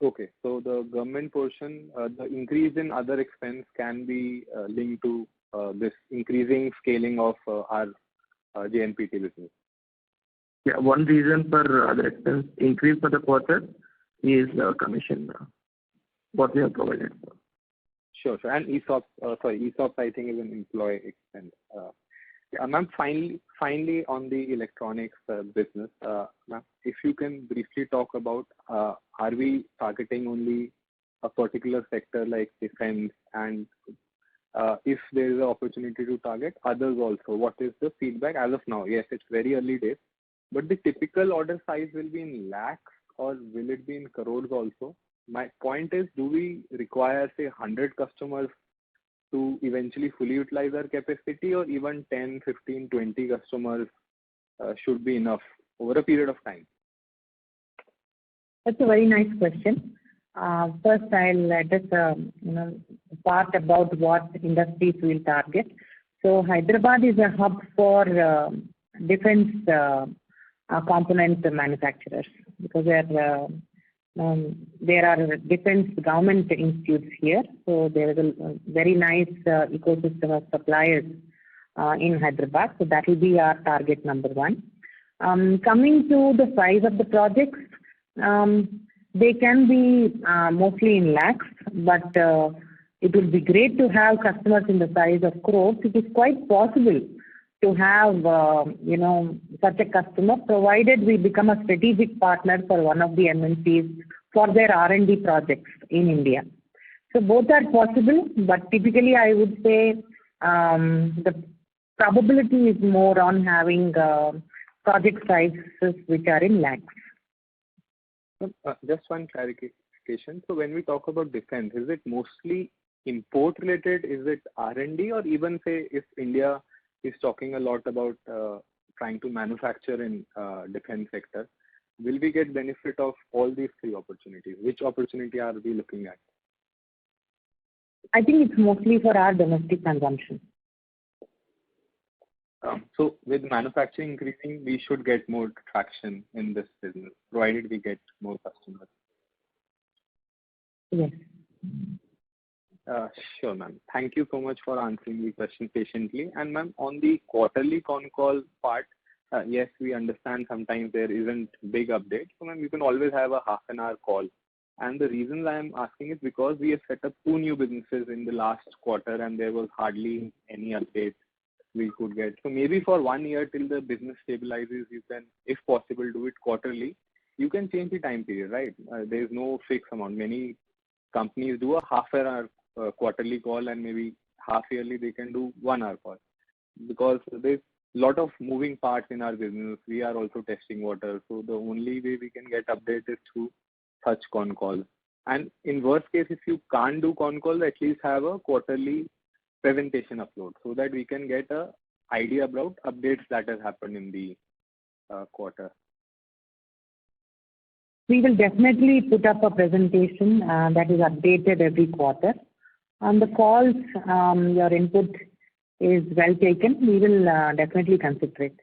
Okay, so the government portion, the increase in other expense can be linked to this increasing scaling of our JNPT business. Yeah, one reason for other expense increase for the quarter is commission, what we have provided for. Sure. And ESOP I think is an employee expense. Ma'am, finally on the electronics business, ma'am, if you can briefly talk about, are we targeting only a particular sector like defense, and if there is an opportunity to target others also, what is the feedback as of now? Yes, it's very early days, but the typical order size will be in lakhs, or will it be in crores also? My point is, do we require, say, 100 customers to eventually fully utilize our capacity, or even 10, 15, 20 customers should be enough over a period of time? That's a very nice question. First, I'll just part about what industries we'll target. So Hyderabad is a hub for defense component manufacturers, because there are defense government institutes here. So there is a very nice ecosystem of suppliers in Hyderabad. So that will be our target number one. Coming to the size of the projects, they can be mostly in lakhs, but it would be great to have customers in the size of crores. It is quite possible to have, such a customer, provided we become a strategic partner for one of the MNCs for their R&D projects in India. So both are possible, but typically I would say the probability is more on having project sizes which are in lakhs. Just one clarification. So when we talk about defense, is it mostly import related? Is it R&D, or even say if India is talking a lot about trying to manufacture in defense sector, will we get benefit of all these three opportunities? Which opportunity are we looking at? I think it's mostly for our domestic consumption. So with manufacturing increasing, we should get more traction in this business, provided we get more customers. Yes. Sure, ma'am. Thank you so much for answering the question patiently. And ma'am, on the quarterly Concall part, yes, we understand sometimes there isn't big updates. So ma'am, you can always have a half an hour call And the reason I'm asking is because we have set up 2 new businesses in the last quarter and there was hardly any update we could get. So maybe for 1 year till the business stabilizes, you can, if possible, do it quarterly. You can change the time period, right? There is no fixed amount. Many companies do a half an hour quarterly call, and maybe half yearly they can do 1 hour call. Because there's a lot of moving parts in our business. We are also testing water. So the only way we can get updates is through such con call. And in worst case, if you can't do con call, at least have a quarterly presentation upload so that we can get a idea about updates that has happened in the quarter. We will definitely put up a presentation that is updated every quarter. On the calls, your input is well taken. We will definitely consider it.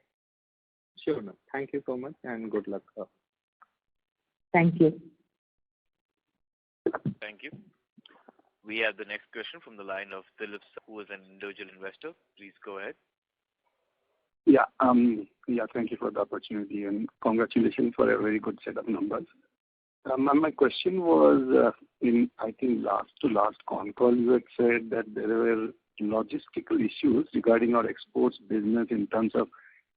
Sure, ma'am. Thank you so much and good luck. Thank you. Thank you. We have the next question from the line of Philip, who is an individual investor. Please go ahead. Yeah, thank you for the opportunity and congratulations for a very good set of numbers. My question was, in I think last con call, you had said that there were logistical issues regarding our exports business in terms of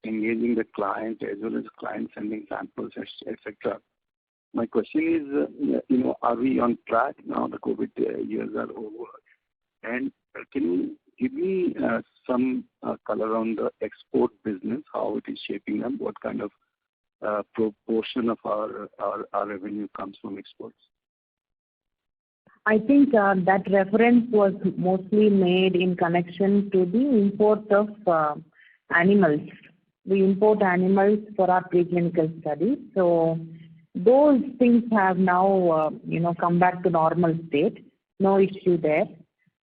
engaging the client as well as client sending samples, etc. My question is, are we on track now? The COVID years are over, and can you give me some color on the export business, how it is shaping up, what kind of proportion of our revenue comes from exports? I think that reference was mostly made in connection to the import of animals. We import animals for our preclinical studies. So those things have now, come back to normal state. No issue there.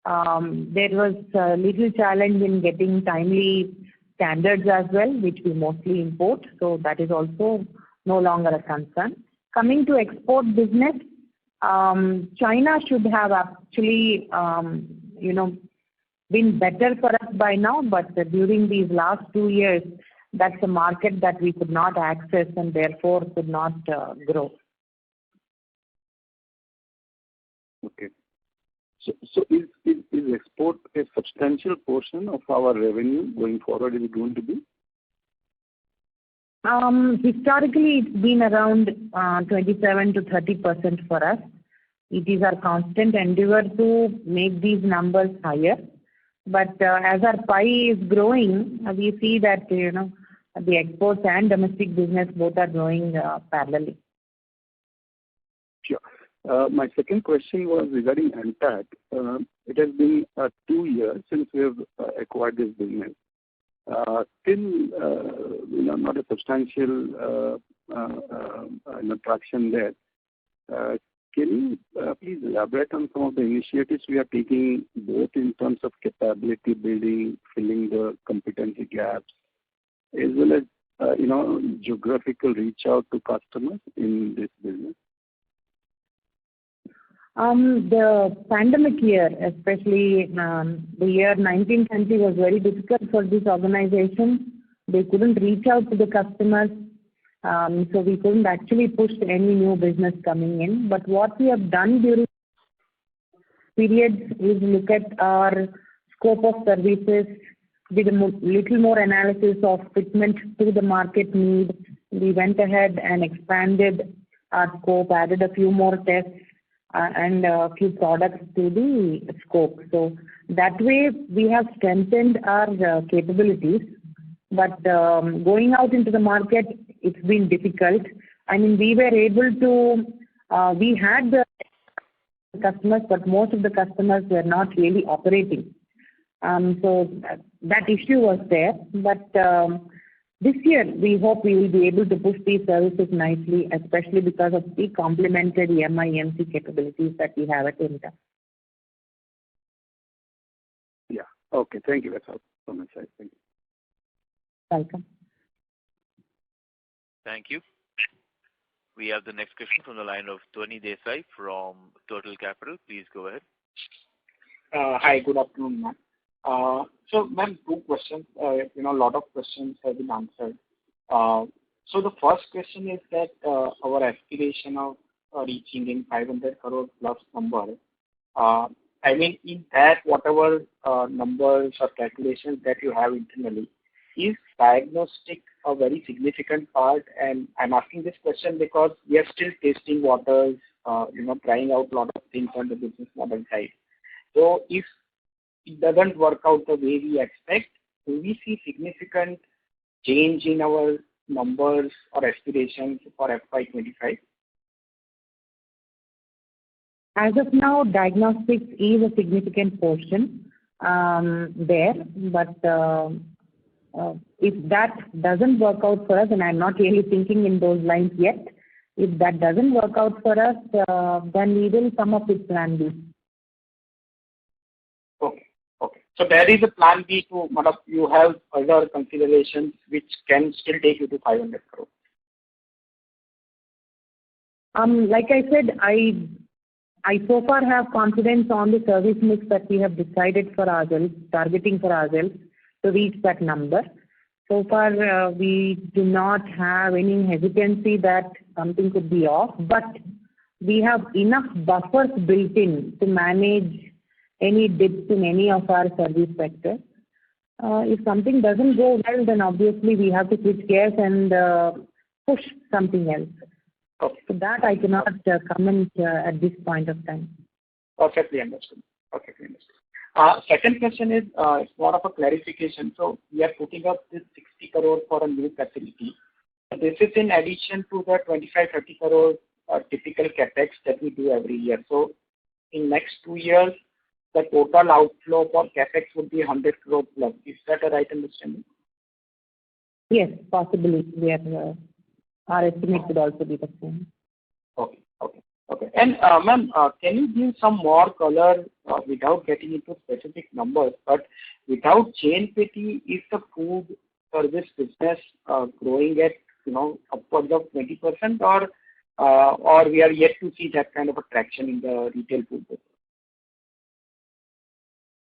There was a little challenge in getting timely standards as well, which we mostly import. So that is also no longer a concern. Coming to export business, China should have actually, been better for us by now, but during these last 2 years, that's a market that we could not access and therefore could not grow. Okay. So is export a substantial portion of our revenue going forward? Is it going to be? Historically, it's been around 27 to 30% for us. It is our constant endeavor to make these numbers higher. But as our pie is growing, we see that the exports and domestic business both are growing parallelly. Sure. My second question was regarding Antac. It has been 2 years since we have acquired this business. Still, not a substantial traction there. Can you please elaborate on some of the initiatives we are taking, both in terms of capability building, filling the competency gaps, as well as geographical reach out to customers in this business? The pandemic year, especially the year 1920, was very difficult for this organization. They couldn't reach out to the customers, so we couldn't actually push any new business coming in. But what we have done during periods is look at our scope of services, did a little more analysis of fitment to the market need. We went ahead and expanded our scope, added a few more tests and a few products to the scope. So that way we have strengthened our capabilities. But going out into the market, it's been difficult. I mean, we were able to, we had the customers, but most of the customers were not really operating. So that issue was there. But this year, we hope we will be able to push these services nicely, especially because of the complementary MIMC capabilities that we have at Vimta. Yeah. Okay. Thank you. That's all from my side. Thank you. Welcome. Thank you. We have the next question from the line of Tony Desai from Total Capital. Please go ahead. Hi, good afternoon, ma'am. So, ma'am, 2 questions. A lot of questions have been answered. So the first question is that our aspiration of reaching in 500 crore plus number. I mean, in that, whatever numbers or calculations that you have internally, is diagnostic a very significant part? And I'm asking this question because we are still tasting waters, trying out a lot of things on the business model side. So if it doesn't work out the way we expect, do we see significant change in our numbers or aspirations for FY25? As of now, diagnostics is a significant portion there, but if that doesn't work out for us, and I'm not really thinking in those lines yet, if that doesn't work out for us, then we will come up with plan B. Okay. So there is a plan B to, you have other considerations which can still take you to 500 crore. Like I said, I so far have confidence on the service mix that we have decided for ourselves, targeting for ourselves to reach that number. So far, we do not have any hesitancy that something could be off, but we have enough buffers built in to manage any dips in any of our service sectors. If something doesn't go well, then obviously we have to switch gears and push something else. Okay. So that I cannot comment at this point of time. Perfectly understood. Second question is it's more of a clarification. So we are putting up this 60 crore for a new facility. This is in addition to the 25-30 crore typical capex that we do every year. So in next 2 years, the total outflow for capex would be 100 crore plus. Is that a right understanding? Yes, possibly. Our estimate could also be the same. Okay. And ma'am, can you give some more color without getting into specific numbers, but without JNPT, is the food service business growing at upwards of 20%, or we are yet to see that kind of a traction in the retail food business?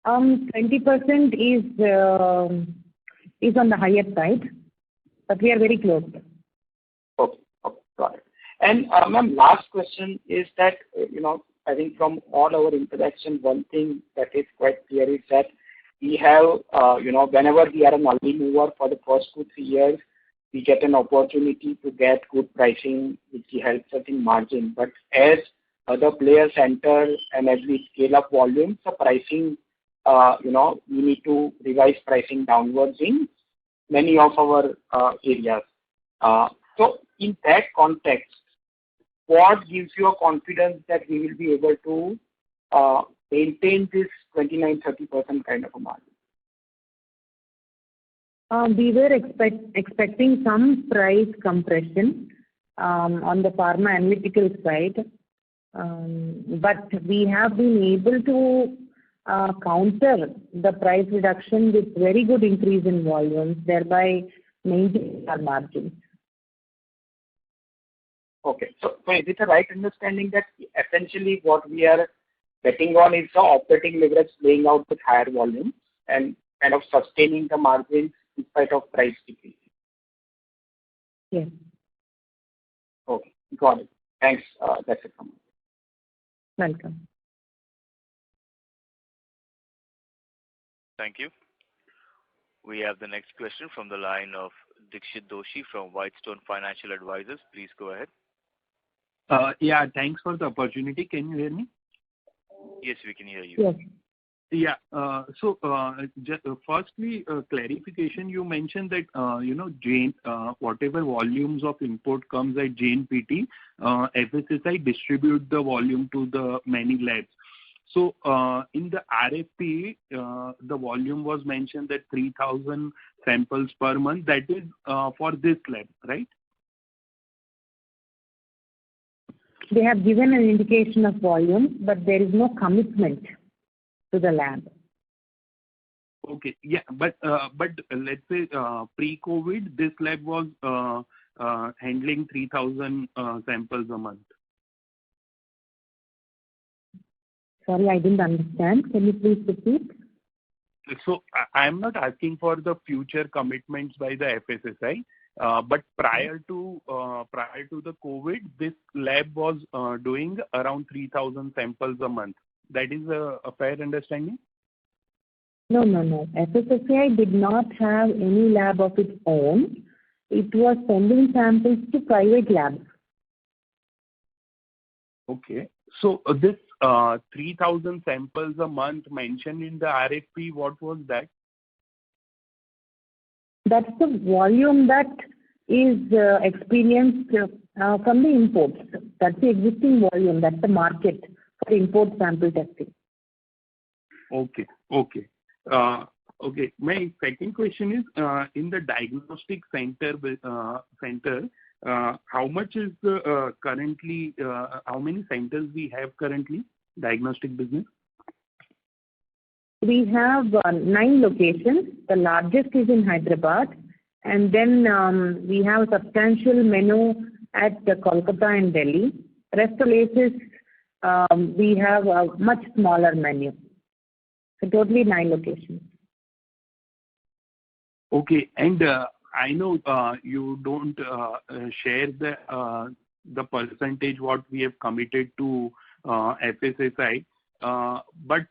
20% is on the higher side, but we are very close. Okay, got it. And ma'am, last question is that, I think from all our interaction, one thing that is quite clear is that we have, whenever we are an early mover for the first 2-3 years, we get an opportunity to get good pricing, which helps us in margin. But as other players enter and as we scale up volumes, the pricing, we need to revise pricing downwards in many of our areas. So in that context, what gives you a confidence that we will be able to maintain this 29-30% kind of a margin? We were expecting some price compression on the pharma analytical side, but we have been able to counter the price reduction with very good increase in volumes, thereby maintaining our margins. Okay. So is it a right understanding that essentially what we are betting on is the operating leverage playing out with higher volumes and kind of sustaining the margins in spite of price decrease? Yes. Okay. Got it. Thanks. That's it from me. Welcome. Thank you. We have the next question from the line of Dixit Doshi from Whitestone Financial Advisors. Please go ahead. Yeah, thanks for the opportunity. Can you hear me? Yes, we can hear you. Yes. Yeah. So, firstly, clarification. You mentioned that whatever volumes of import comes at JNPT, FSSI distribute the volume to the many labs. So, in the RFP, the volume was mentioned that 3,000 samples per month. That is for this lab, right? They have given an indication of volume, but there is no commitment to the lab. Okay. Yeah, but let's say pre-COVID, this lab was handling 3,000 samples a month. Sorry, I didn't understand. Can you please repeat? So I'm not asking for the future commitments by the FSSI. But prior to the COVID, this lab was doing around 3,000 samples a month. That is a fair understanding? No. FSSAI did not have any lab of its own. It was sending samples to private labs. Okay. So this 3,000 samples a month mentioned in the RFP, what was that? That's the volume that is experienced from the imports. That's the existing volume. That's the market for import sample testing. Okay. My second question is in the diagnostic center. How much is currently? How many centers we have currently? Diagnostic business. We have 9 locations. The largest is in Hyderabad, and then we have a substantial menu at Kolkata and Delhi. Rest of places we have a much smaller menu. So totally 9 locations. Okay, and I know you don't share the percentage what we have committed to FSSAI. But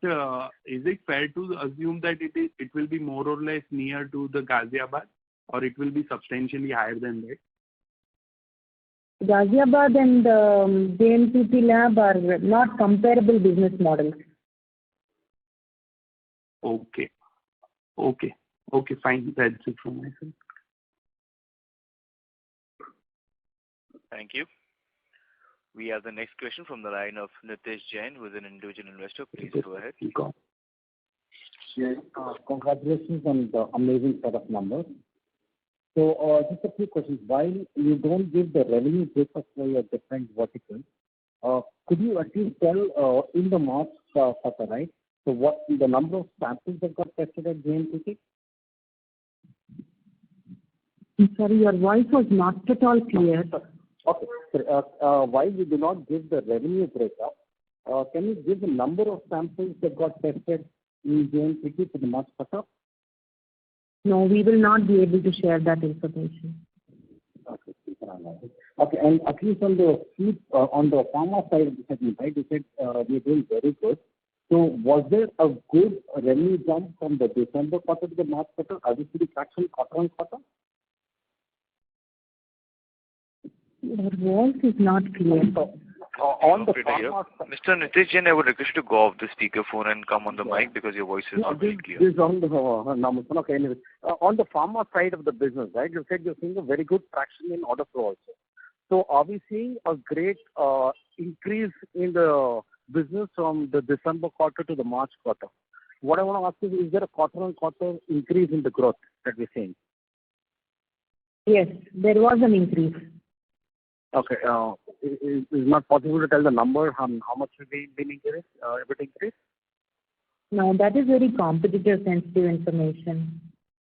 is it fair to assume that it will be more or less near to the Ghaziabad, or it will be substantially higher than that? Ghaziabad and JNPT lab are not comparable business models. Okay, fine. That's it from my side. Thank you. We have the next question from the line of Nitesh Jain, who is an individual investor. Please go ahead. Yes, congratulations on the amazing set of numbers. So just a few questions. While you don't give the revenue breakup for your different verticals, could you at least tell in the March quarter, right? So what the number of samples that got tested at JNPT? I'm sorry, your voice was not at all clear. Okay. While you do not give the revenue breakup, can you give the number of samples that got tested in JNPT for the March quarter? No, we will not be able to share that information. Okay, and at least on the pharma side of the segment, right? You said we are doing very good. So was there a good revenue jump from the December quarter to the March quarter? Are we seeing traction quarter on quarter? Your voice is not clear. On the pharma, Mr. Nitesh Jain, I would request you to go off the speakerphone and come on the mic because your voice is not very clear. This is on the numbers. Okay, anyway. On the pharma side of the business, right? You said you're seeing a very good traction in order flow also. So are we seeing a great increase in the business from the December quarter to the March quarter? What I want to ask is there a quarter-on-quarter increase in the growth that we're seeing? Yes, there was an increase. Okay. Is it not possible to tell the number how much will be increased? Everything increased? No, that is very competitive sensitive information.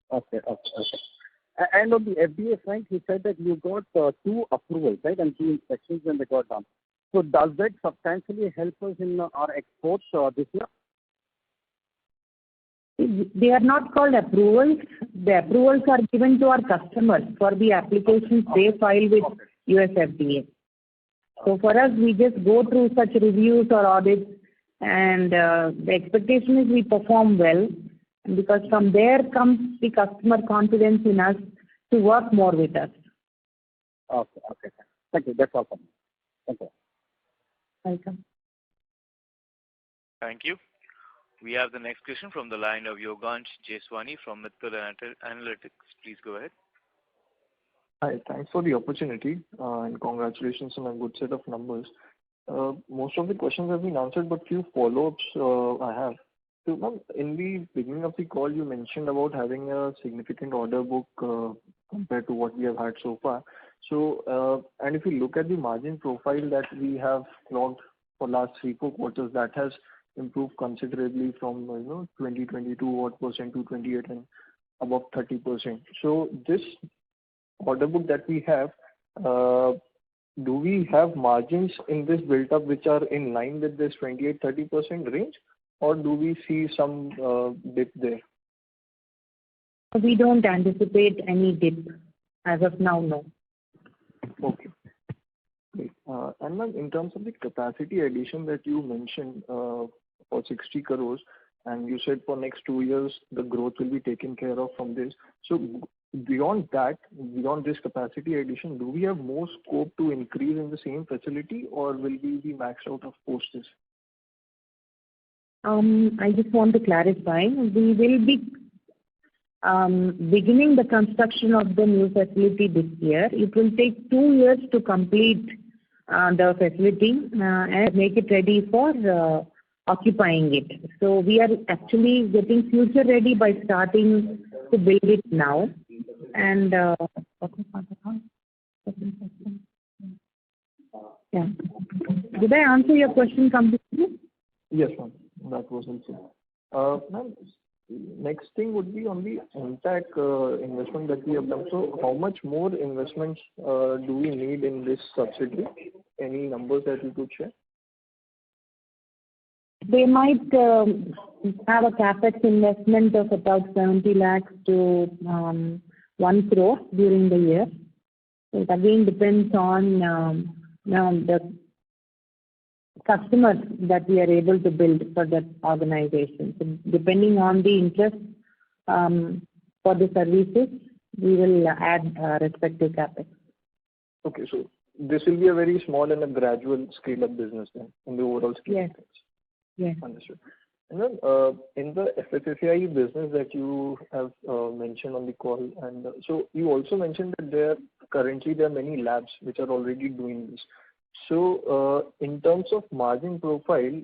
Okay. And on the FDA front, you said that you got 2 approvals, right? And 2 inspections when they got done. So does that substantially help us in our exports this year? They are not called approvals. The approvals are given to our customers for the applications they file with US FDA. So for us, we just go through such reviews or audits, and the expectation is we perform well, and because from there comes the customer confidence in us to work more with us. Okay. Thank you. That's all from me. Thank you. Welcome. Thank you. We have the next question from the line of Yogansh Jeswani from Mittal Analytics. Please go ahead. Hi, thanks for the opportunity and congratulations on a good set of numbers. Most of the questions have been answered, but few follow-ups I have. So, ma'am, in the beginning of the call, you mentioned about having a significant order book compared to what we have had so far. So, and if you look at the margin profile that we have logged for last 3-4 quarters, that has improved considerably from 20-22% to 28 and above 30%. So this order book that we have, do we have margins in this built up which are in line with this 28-30% range, or do we see some dip there? We don't anticipate any dip. As of now, no. Okay. Great. And ma'am, in terms of the capacity addition that you mentioned for 60 crores, and you said for next 2 years the growth will be taken care of from this. So beyond that, beyond this capacity addition, do we have more scope to increase in the same facility, or will we be maxed out of post this? I just want to clarify. We will be beginning the construction of the new facility this year. It will take 2 years to complete the facility and make it ready for occupying it. So we are actually getting future ready by starting to build it now. And yeah. Did I answer your question completely? Yes, ma'am. That was helpful. Ma'am, next thing would be on the intact investment that we have done. So how much more investments do we need in this subsidiary? Any numbers that you could share? They might have a capex investment of about 70 lakhs to 1 crore during the year. It again depends on the customers that we are able to build for that organization. So depending on the interest for the services, we will add respective capex. Okay, so this will be a very small and a gradual scale-up business then in the overall scheme of things. Yes. Understood. And then in the FSSAI business that you have mentioned on the call, and so you also mentioned that there are many labs which are already doing this. So in terms of margin profile,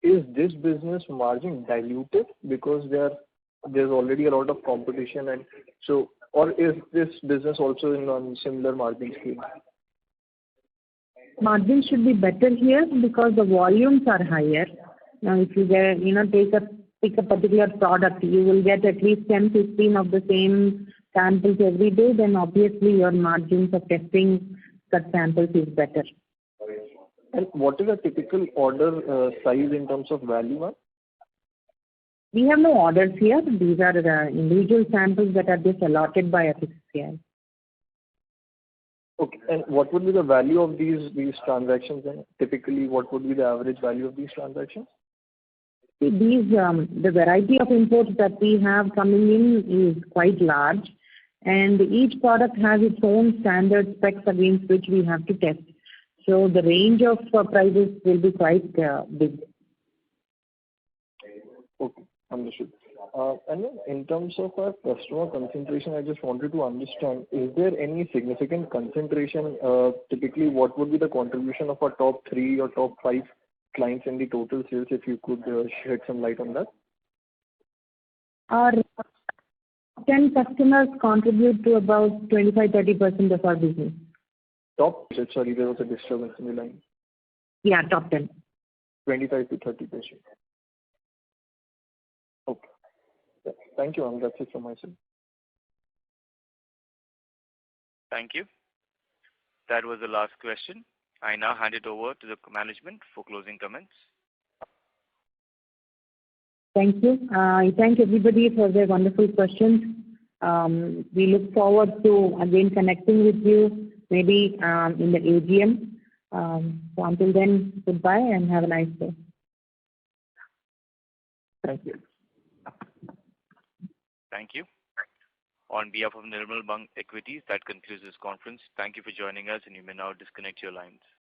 is this business margin diluted because there's already a lot of competition, and so, or is this business also in on similar margin scale? Margins should be better here because the volumes are higher. Now, if you get, pick a particular product, you will get at least 10, 15 of the same samples every day. Then obviously your margins of testing such samples is better. And what is a typical order size in terms of value, ma'am? We have no orders here. These are the individual samples that are just allotted by FSSAI. Okay. And what would be the value of these transactions, and typically what would be the average value of these transactions? These the variety of imports that we have coming in is quite large, and each product has its own standard specs against which we have to test. So the range of prices will be quite big. Okay, understood. And then in terms of our customer concentration, I just wanted to understand, is there any significant concentration? Typically, what would be the contribution of our top 3 or top 5 clients in the total sales, if you could shed some light on that? Our 10 customers contribute to about 25-30% of our business. Sorry, there was a disturbance in the line. Yeah, top 10. 25 to 30%. Okay. Yeah. Thank you, that's it from my side. Thank you. That was the last question. I now hand it over to the management for closing comments. Thank you. I thank everybody for their wonderful questions. We look forward to again connecting with you maybe in the AGM. So until then, goodbye and have a nice day. Thank you. Thank you. On behalf of Nirmal Bang Equities, that concludes this conference. Thank you for joining us, and you may now disconnect your lines.